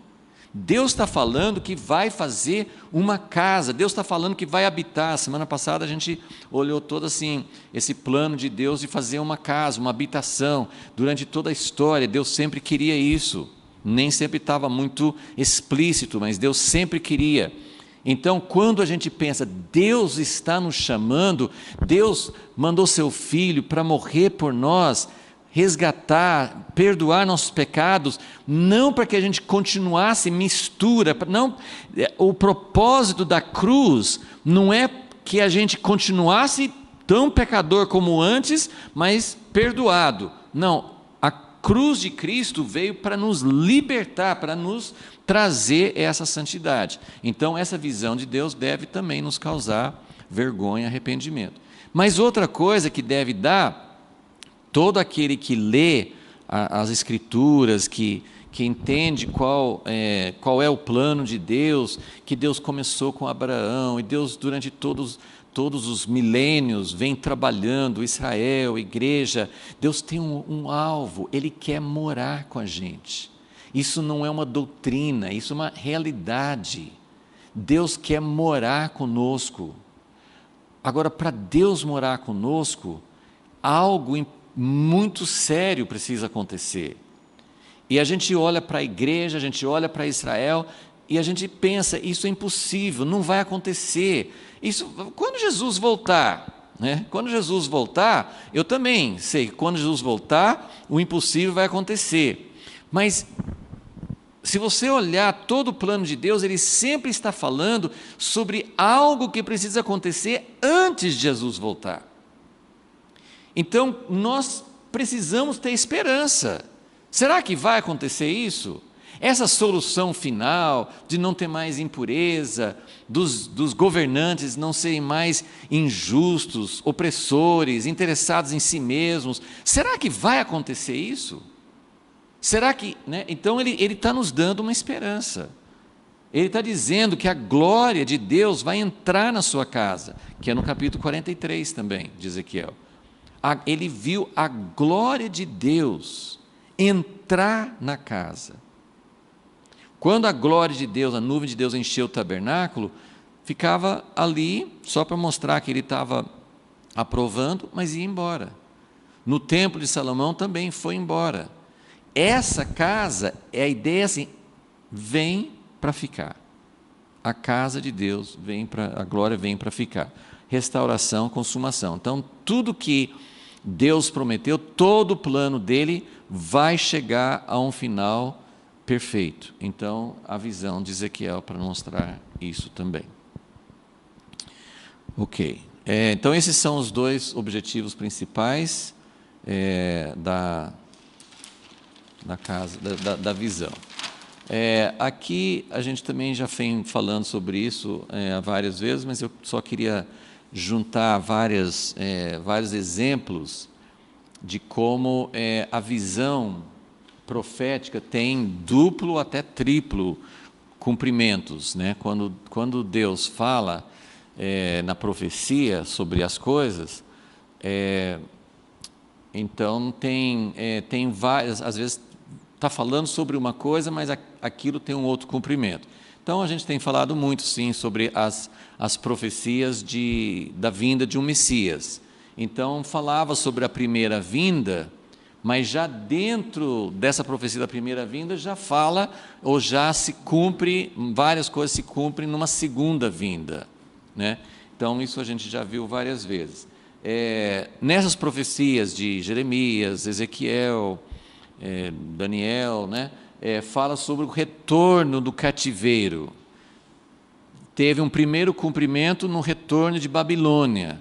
Deus está falando que vai fazer uma casa, Deus está falando que vai habitar. Semana passada a gente olhou todo assim, esse plano de Deus de fazer uma casa, uma habitação. Durante toda a história, Deus sempre queria isso, nem sempre estava muito explícito, mas Deus sempre queria. Então, quando a gente pensa, Deus está nos chamando, Deus mandou seu Filho para morrer por nós, resgatar, perdoar nossos pecados, não para que a gente continuasse mistura, não, o propósito da cruz não é que a gente continuasse tão pecador como antes, mas perdoado. Não, a cruz de Cristo veio para nos libertar, para nos trazer essa santidade. Então, essa visão de Deus deve também nos causar vergonha e arrependimento. Mas outra coisa que deve dar, todo aquele que lê as Escrituras, que entende qual é o plano de Deus, que Deus começou com Abraão, e Deus, durante todos os milênios, vem trabalhando, Israel, igreja. Deus tem um alvo, Ele quer morar com a gente. Isso não é uma doutrina, isso é uma realidade. Deus quer morar conosco. Agora, para Deus morar conosco, algo muito sério precisa acontecer. E a gente olha para a igreja, a gente olha para Israel, e a gente pensa, isso é impossível, não vai acontecer. Isso, quando Jesus voltar, né? Quando Jesus voltar, eu também sei que quando Jesus voltar, o impossível vai acontecer. Mas, se você olhar todo o plano de Deus, Ele sempre está falando sobre algo que precisa acontecer antes de Jesus voltar. Então, nós precisamos ter esperança. Será que vai acontecer isso? Essa solução final de não ter mais impureza, dos governantes não serem mais injustos, opressores, interessados em si mesmos, será que vai acontecer isso? Será que, né? Então ele está nos dando uma esperança. Ele está dizendo que a glória de Deus vai entrar na sua casa, que é no capítulo 43 também, de Ezequiel. Ele viu a glória de Deus entrar na casa. Quando a glória de Deus, a nuvem de Deus encheu o tabernáculo, ficava ali só para mostrar que ele estava aprovando, mas ia embora. No templo de Salomão também foi embora. Essa casa, a ideia assim, vem para ficar. A casa de Deus a glória vem para ficar. Restauração, consumação. Então, tudo que Deus prometeu, todo o plano dele vai chegar a um final perfeito. Então, a visão de Ezequiel para mostrar isso também. Ok. Então, esses são os dois objetivos principais da casa, da visão. Aqui, a gente também já vem falando sobre isso várias vezes, mas eu só queria juntar vários exemplos de como a visão profética tem duplo até triplo cumprimentos, né? Quando Deus fala na profecia sobre as coisas, então tem várias, às vezes está falando sobre uma coisa, mas aquilo tem um outro cumprimento. Então a gente tem falado muito sim sobre as profecias da vinda de um Messias. Então falava sobre a primeira vinda, mas já dentro dessa profecia da primeira vinda já fala, ou já se cumpre, várias coisas se cumprem numa segunda vinda, né? Então isso a gente já viu várias vezes. Nessas profecias de Jeremias, Ezequiel, Daniel, né? Fala sobre o retorno do cativeiro. Teve um primeiro cumprimento no retorno de Babilônia,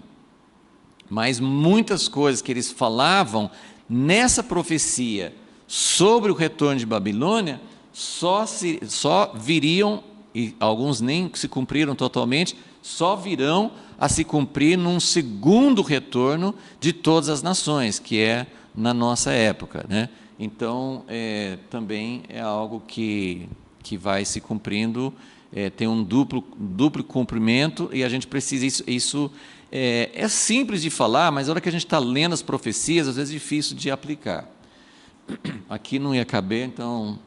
mas muitas coisas que eles falavam nessa profecia sobre o retorno de Babilônia só viriam, e alguns nem se cumpriram totalmente, só virão a se cumprir num segundo retorno de todas as nações, que é na nossa época, né? Então, também é algo que vai se cumprindo, tem um duplo cumprimento, e a gente precisa, isso é simples de falar, mas na hora que a gente está lendo as profecias, às vezes é difícil de aplicar. Aqui não ia caber, então,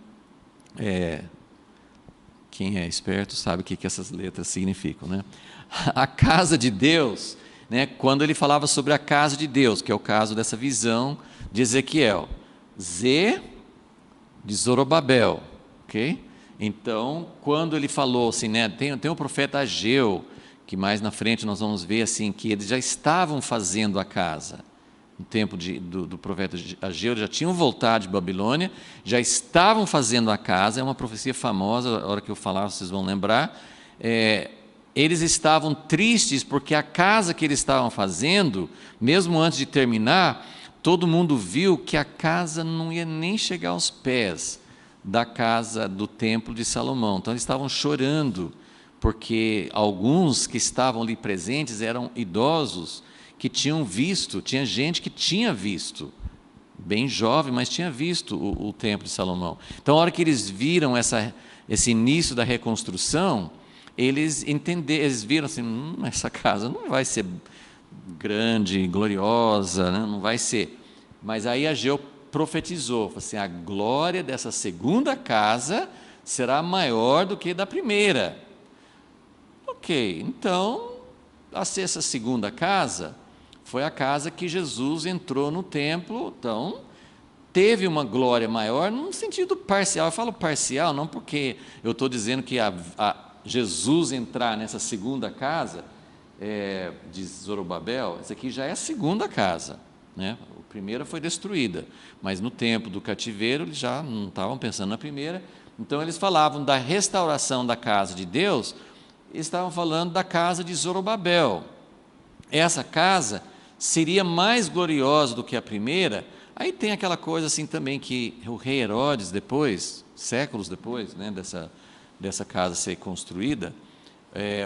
quem é esperto sabe o que essas letras significam, né? A casa de Deus, né, quando ele falava sobre a casa de Deus, que é o caso dessa visão de Ezequiel, Z de Zorobabel, ok? Então, quando ele falou assim, né, tem o profeta Ageu, que mais na frente nós vamos ver assim, que eles já estavam fazendo a casa, no tempo do profeta Ageu, já tinham voltado de Babilônia, já estavam fazendo a casa, é uma profecia famosa, a hora que eu falar vocês vão lembrar. Eles estavam tristes porque a casa que eles estavam fazendo, mesmo antes de terminar, todo mundo viu que a casa não ia nem chegar aos pés da casa do templo de Salomão. Então eles estavam chorando, porque alguns que estavam ali presentes eram idosos que tinham visto, tinha gente que tinha visto, bem jovem, mas tinha visto o templo de Salomão. Então, a hora que eles viram esse início da reconstrução, eles viram assim, essa casa não vai ser grande, gloriosa, né? Não vai ser. Mas aí Ageu profetizou, falou assim, a glória dessa segunda casa será maior do que da primeira. Ok, então, essa segunda casa foi a casa que Jesus entrou no templo, então teve uma glória maior num sentido parcial. Eu falo parcial não porque eu estou dizendo que Jesus entrar nessa segunda casa de Zorobabel, essa aqui já é a segunda casa, né? A primeira foi destruída, mas no tempo do cativeiro eles já não estavam pensando na primeira, então eles falavam da restauração da casa de Deus, estavam falando da casa de Zorobabel. Essa casa seria mais gloriosa do que a primeira. Aí tem aquela coisa assim também que o rei Herodes depois, séculos depois, né, dessa casa ser construída,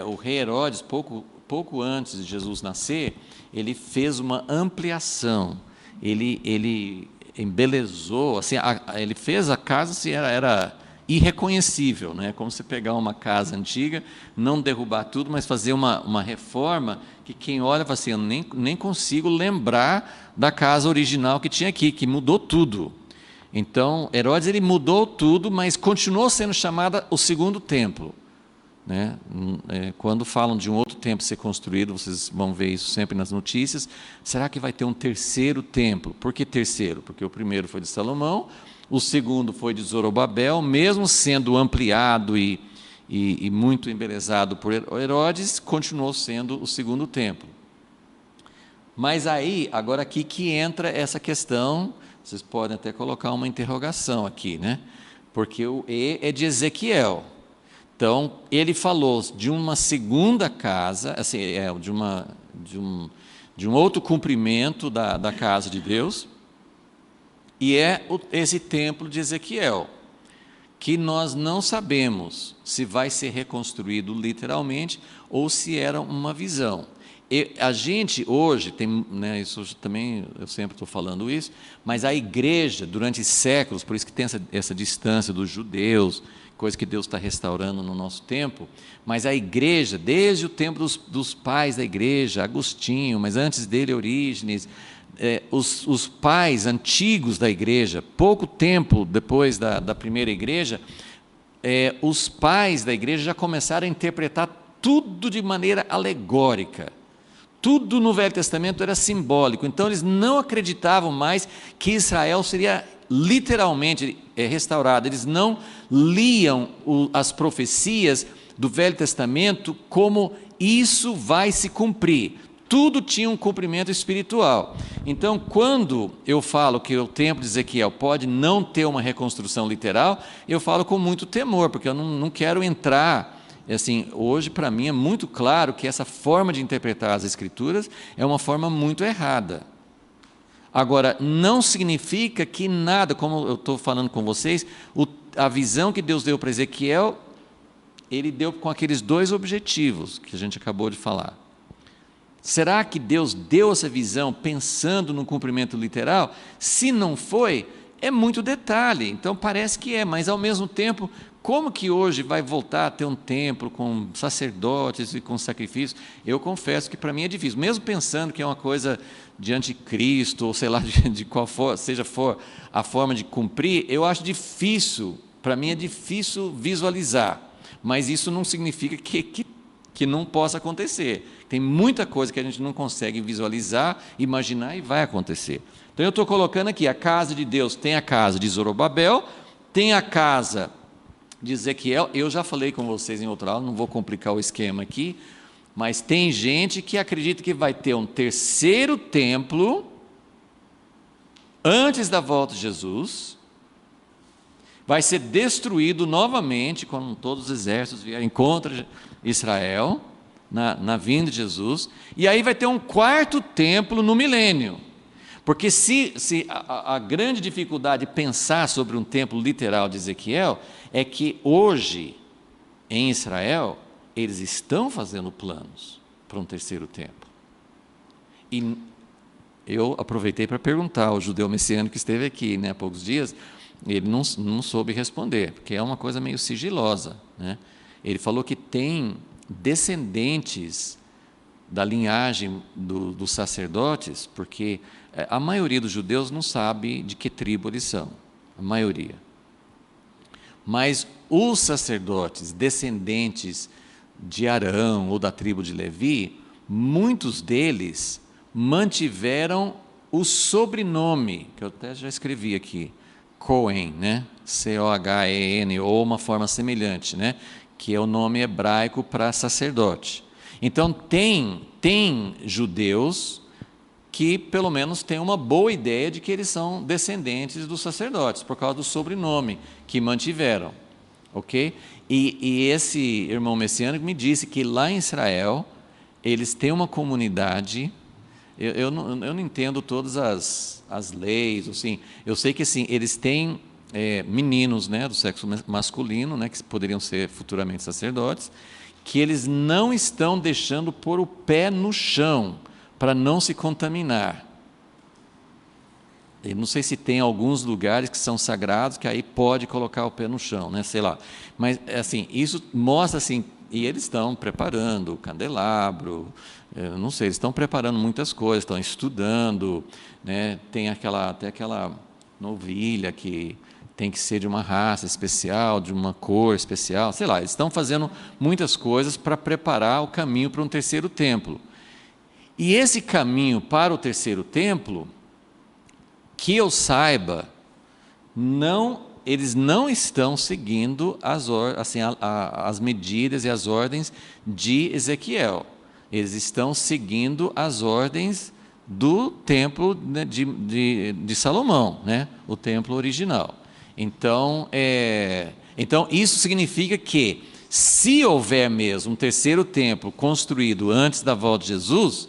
o rei Herodes, pouco antes de Jesus nascer, ele fez uma ampliação, ele embelezou, assim, ele fez a casa, assim, era irreconhecível, né? Como você pegar uma casa antiga, não derrubar tudo, mas fazer uma reforma que quem olha fala assim, eu nem consigo lembrar da casa original que tinha aqui, que mudou tudo. Então, Herodes ele mudou tudo, mas continuou sendo chamada o segundo templo, né? Quando falam de um outro templo ser construído, vocês vão ver isso sempre nas notícias, será que vai ter um terceiro templo? Por que terceiro? Porque o primeiro foi de Salomão, o segundo foi de Zorobabel, mesmo sendo ampliado e muito embelezado por Herodes, continuou sendo o segundo templo. Mas aí, agora aqui que entra essa questão, vocês podem até colocar uma interrogação aqui, né? Porque o E é de Ezequiel. Então, ele falou de uma segunda casa, assim, de um outro cumprimento da casa de Deus, e esse templo de Ezequiel, que nós não sabemos se vai ser reconstruído literalmente ou se era uma visão. A gente hoje tem, né, isso também eu sempre estou falando isso, mas a igreja durante séculos, por isso que tem essa distância dos judeus, coisa que Deus está restaurando no nosso tempo, mas a igreja, desde o tempo dos pais da igreja, Agostinho, mas antes dele Orígenes, os pais antigos da igreja, pouco tempo depois da primeira igreja, os pais da igreja já começaram a interpretar tudo de maneira alegórica. Tudo no Velho Testamento era simbólico, então eles não acreditavam mais que Israel seria literalmente restaurado, eles não liam as profecias do Velho Testamento como isso vai se cumprir, tudo tinha um cumprimento espiritual. Então, quando eu falo que o templo de Ezequiel pode não ter uma reconstrução literal, eu falo com muito temor, porque eu não quero entrar. Assim, hoje, para mim, é muito claro que essa forma de interpretar as Escrituras é uma forma muito errada. Agora, não significa que nada, como eu estou falando com vocês, a visão que Deus deu para Ezequiel, ele deu com aqueles dois objetivos que a gente acabou de falar. Será que Deus deu essa visão pensando no cumprimento literal? Se não foi, é muito detalhe, então parece que é, mas ao mesmo tempo, como que hoje vai voltar a ter um templo com sacerdotes e com sacrifícios? Eu confesso que para mim é difícil, mesmo pensando que é uma coisa de anticristo, ou sei lá, de qual for, seja for a forma de cumprir, eu acho difícil, para mim é difícil visualizar, mas isso não significa que não possa acontecer. Tem muita coisa que a gente não consegue visualizar, imaginar e vai acontecer. Então eu estou colocando aqui, a casa de Deus tem a casa de Zorobabel, tem a casa de Ezequiel. Eu já falei com vocês em outra aula, não vou complicar o esquema aqui, mas tem gente que acredita que vai ter um terceiro templo antes da volta de Jesus, vai ser destruído novamente quando todos os exércitos vierem contra Israel, na vinda de Jesus, e aí vai ter um quarto templo no milênio. Porque se a grande dificuldade de pensar sobre um templo literal de Ezequiel é que hoje, em Israel, eles estão fazendo planos para um terceiro templo. eu aproveitei para perguntar ao judeu messiânico que esteve aqui, né, há poucos dias, ele não soube responder, porque é uma coisa meio sigilosa, né? Ele falou que tem descendentes da linhagem dos sacerdotes, porque a maioria dos judeus não sabe de que tribo eles são, a maioria. Mas os sacerdotes descendentes de Arão ou da tribo de Levi, muitos deles mantiveram o sobrenome, que eu até já escrevi aqui, Cohen, né? C-O-H-E-N, ou uma forma semelhante, né? Que é o nome hebraico para sacerdote. Então, tem judeus que, pelo menos, têm uma boa ideia de que eles são descendentes dos sacerdotes, por causa do sobrenome que mantiveram, ok? E esse irmão messiânico me disse que lá em Israel, eles têm uma comunidade. Eu não entendo todas as leis, assim. Eu sei que assim, eles têm meninos, né, do sexo masculino, né, que poderiam ser futuramente sacerdotes, que eles não estão deixando pôr o pé no chão para não se contaminar. Eu não sei se tem alguns lugares que são sagrados que aí pode colocar o pé no chão, né, sei lá. Mas assim, isso mostra assim, e eles estão preparando o candelabro, eu não sei, eles estão preparando muitas coisas, estão estudando, né, tem até aquela novilha que tem que ser de uma raça especial, de uma cor especial, sei lá, eles estão fazendo muitas coisas para preparar o caminho para um terceiro templo. E esse caminho para o terceiro templo, que eu saiba, eles não estão seguindo as medidas e as ordens de Ezequiel. Eles estão seguindo as ordens do templo, né, de Salomão, né, o templo original. Então, isso significa que, se houver mesmo um terceiro templo construído antes da volta de Jesus,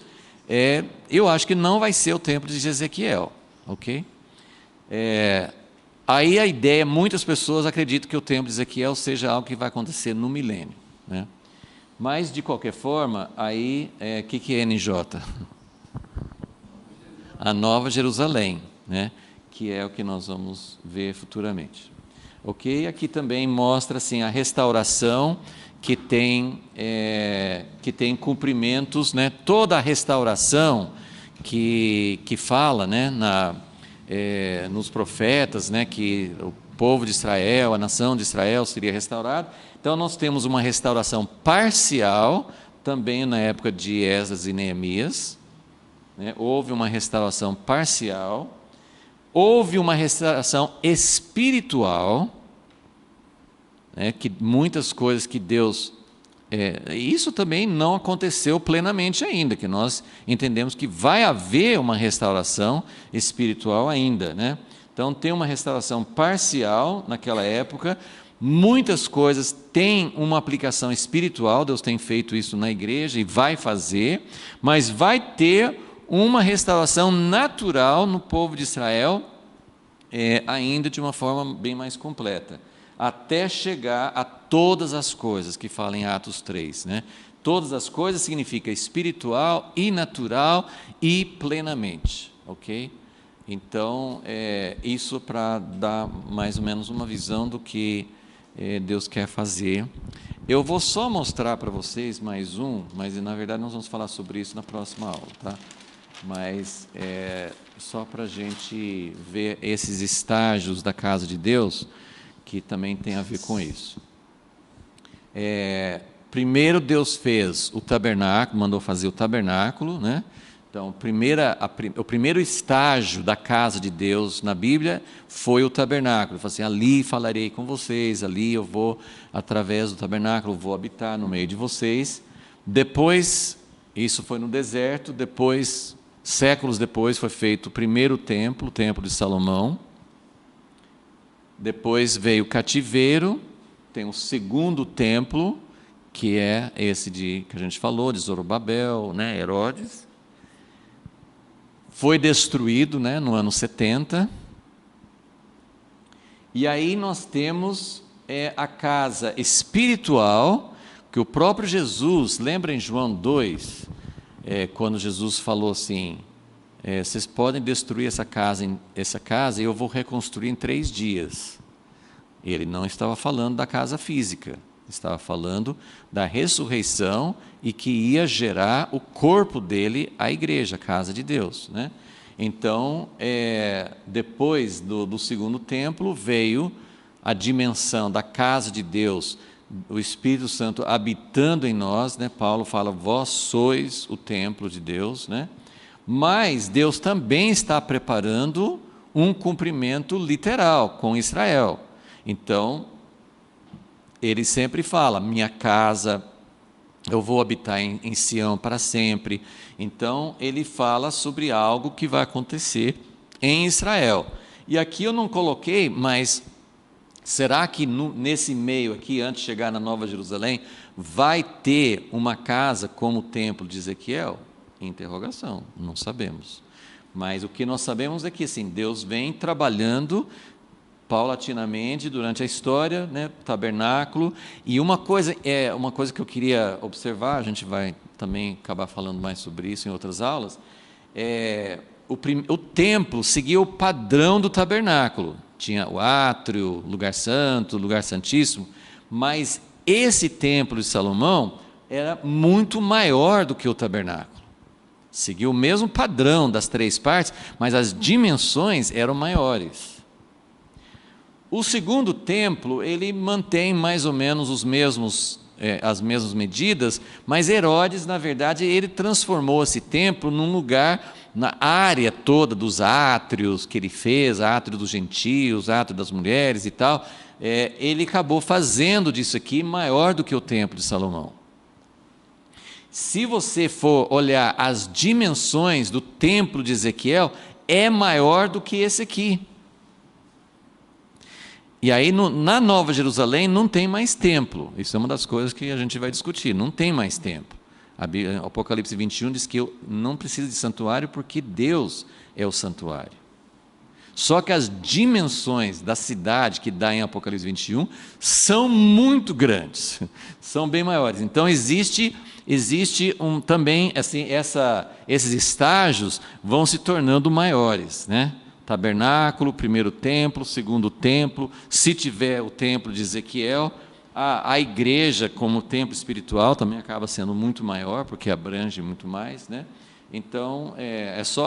eu acho que não vai ser o templo de Ezequiel, ok? Aí a ideia, muitas pessoas acreditam que o templo de Ezequiel seja algo que vai acontecer no milênio, né? Mas, de qualquer forma, aí, que é NJ? A Nova Jerusalém, né? Que é o que nós vamos ver futuramente. Ok? Aqui também mostra assim, a restauração que tem cumprimentos, né? Toda a restauração que fala, né, nos profetas, né, que o povo de Israel, a nação de Israel seria restaurado. Então nós temos uma restauração parcial, também na época de Esdras e Neemias, né? Houve uma restauração parcial. Houve uma restauração espiritual, né, que muitas coisas que Deus... isso também não aconteceu plenamente ainda, que nós entendemos que vai haver uma restauração espiritual ainda, né? Então, tem uma restauração parcial naquela época, muitas coisas têm uma aplicação espiritual, Deus tem feito isso na igreja e vai fazer, mas vai ter uma restauração natural no povo de Israel, ainda de uma forma bem mais completa, até chegar a todas as coisas que fala em Atos 3, né? Todas as coisas significa espiritual e natural e plenamente, ok? Então, isso para dar mais ou menos uma visão do que Deus quer fazer. Eu vou só mostrar para vocês mas na verdade nós vamos falar sobre isso na próxima aula, tá? Mas só para a gente ver esses estágios da casa de Deus, que também tem a ver com isso. Primeiro Deus fez o tabernáculo, mandou fazer o tabernáculo, né? Então, o primeiro estágio da casa de Deus na Bíblia foi o tabernáculo. Ele falou assim, ali falarei com vocês, ali eu vou, através do tabernáculo, vou habitar no meio de vocês. Depois, isso foi no deserto, depois, séculos depois, foi feito o primeiro templo, o templo de Salomão. Depois veio o cativeiro, tem o segundo templo, que é esse que a gente falou, de Zorobabel, né, Herodes. Foi destruído, né, no ano 70. E aí nós temos a casa espiritual, que o próprio Jesus, lembra em João 2, quando Jesus falou assim, vocês podem destruir essa casa e eu vou reconstruir em 3 dias. Ele não estava falando da casa física, estava falando da ressurreição e que ia gerar o corpo dele, a igreja, a casa de Deus, né? Então, depois do segundo templo, veio a dimensão da casa de Deus, o Espírito Santo habitando em nós, né? Paulo fala, vós sois o templo de Deus, né? Mas Deus também está preparando um cumprimento literal com Israel. Então, ele sempre fala, minha casa, eu vou habitar em Sião para sempre. Então, ele fala sobre algo que vai acontecer em Israel. E aqui eu não coloquei, mas será que nesse meio aqui, antes de chegar na Nova Jerusalém, vai ter uma casa como o templo de Ezequiel? Interrogação, não sabemos. Mas o que nós sabemos é que assim, Deus vem trabalhando paulatinamente durante a história, né, tabernáculo. E uma coisa que eu queria observar, a gente vai também acabar falando mais sobre isso em outras aulas, o templo seguia o padrão do tabernáculo. Tinha o átrio, lugar santo, lugar santíssimo, mas esse templo de Salomão era muito maior do que o tabernáculo. Seguiu o mesmo padrão das 3 partes, mas as dimensões eram maiores. O segundo templo, ele mantém mais ou menos as mesmas medidas, mas Herodes, na verdade, ele transformou esse templo num lugar, na área toda dos átrios que ele fez, átrio dos gentios, átrio das mulheres e tal, ele acabou fazendo disso aqui maior do que o templo de Salomão. Se você for olhar as dimensões do templo de Ezequiel, é maior do que esse aqui. E aí, na Nova Jerusalém, não tem mais templo. Isso é uma das coisas que a gente vai discutir. Não tem mais templo. Apocalipse 21 diz que eu não preciso de santuário porque Deus é o santuário. Só que as dimensões da cidade que dá em Apocalipse 21 são muito grandes, são bem maiores. Então, existe também, assim, esses estágios vão se tornando maiores, né? Tabernáculo, primeiro templo, segundo templo, se tiver o templo de Ezequiel, a igreja como templo espiritual também acaba sendo muito maior, porque abrange muito mais, né? Então,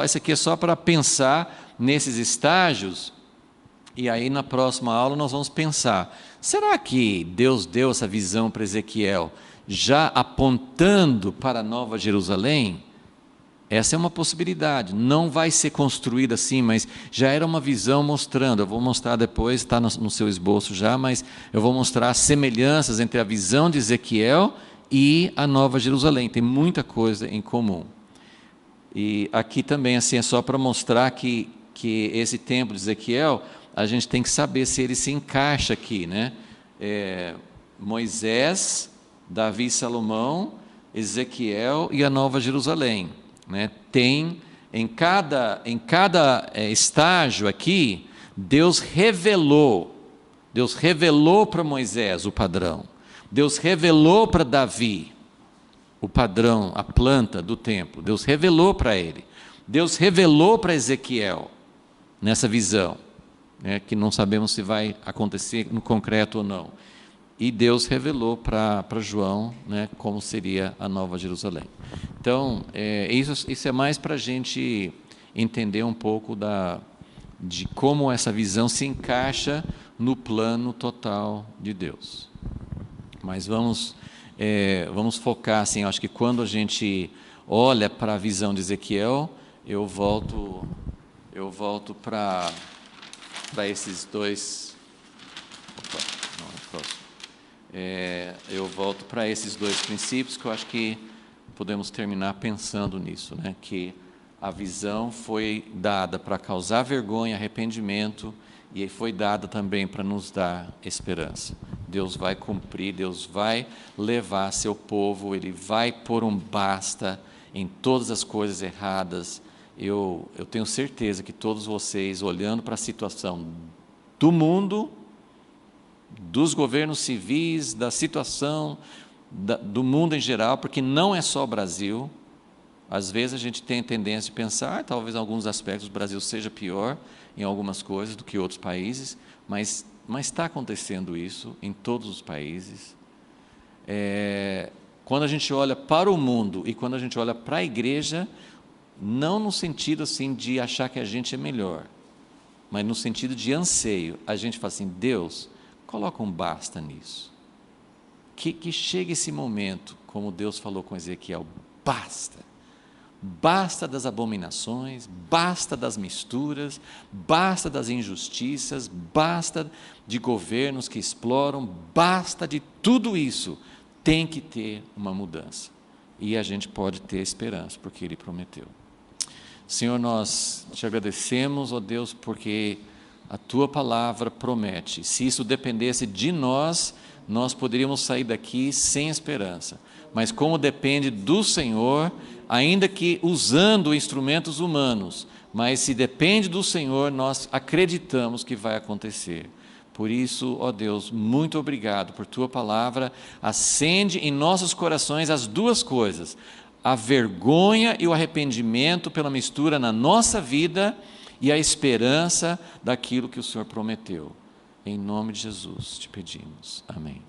esse aqui é só para pensar nesses estágios, e aí na próxima aula nós vamos pensar, será que Deus deu essa visão para Ezequiel, já apontando para a Nova Jerusalém? Essa é uma possibilidade, não vai ser construída assim, mas já era uma visão mostrando, eu vou mostrar depois, está no seu esboço já, mas eu vou mostrar as semelhanças entre a visão de Ezequiel e a Nova Jerusalém, tem muita coisa em comum. E aqui também assim, é só para mostrar que esse templo de Ezequiel, a gente tem que saber se ele se encaixa aqui, né? Moisés, Davi e Salomão, Ezequiel e a Nova Jerusalém. Né? Tem em cada estágio aqui, Deus revelou para Moisés o padrão, Deus revelou para Davi o padrão, a planta do templo, Deus revelou para ele, Deus revelou para Ezequiel nessa visão, né, que não sabemos se vai acontecer no concreto ou não, e Deus revelou para João, né, como seria a Nova Jerusalém. Então, isso é mais para a gente entender um pouco de como essa visão se encaixa no plano total de Deus. Mas vamos focar, assim, acho que quando a gente olha para a visão de Ezequiel, eu volto para esses dois... Opa, não, é próximo. Eu volto para esses 2 princípios que eu acho que podemos terminar pensando nisso, né? Que a visão foi dada para causar vergonha, arrependimento, e foi dada também para nos dar esperança. Deus vai cumprir, Deus vai levar seu povo, Ele vai pôr um basta em todas as coisas erradas. Eu tenho certeza que todos vocês, olhando para a situação do mundo, dos governos civis, da situação do mundo em geral, porque não é só o Brasil, Às vezes a gente tem tendência a pensar, talvez em alguns aspectos o Brasil seja pior em algumas coisas do que outros países, mas está acontecendo isso em todos os países. Quando a gente olha para o mundo e quando a gente olha para a igreja, não no sentido assim de achar que a gente é melhor, mas no sentido de anseio, a gente fala assim, Deus, coloca um basta nisso. Que chegue esse momento, como Deus falou com Ezequiel, basta. Basta das abominações, basta das misturas, basta das injustiças, basta de governos que exploram, basta de tudo isso. Tem que ter uma mudança. E a gente pode ter esperança, porque Ele prometeu. Senhor, nós te agradecemos, ó Deus, porque a Tua palavra promete. Se isso dependesse de nós, nós poderíamos sair daqui sem esperança. Mas como depende do Senhor, ainda que usando instrumentos humanos, mas se depende do Senhor, nós acreditamos que vai acontecer. Por isso, ó Deus, muito obrigado por Tua palavra. Acende em nossos corações as duas coisas, a vergonha e o arrependimento pela mistura na nossa vida e a esperança daquilo que o Senhor prometeu. Em nome de Jesus te pedimos. Amém.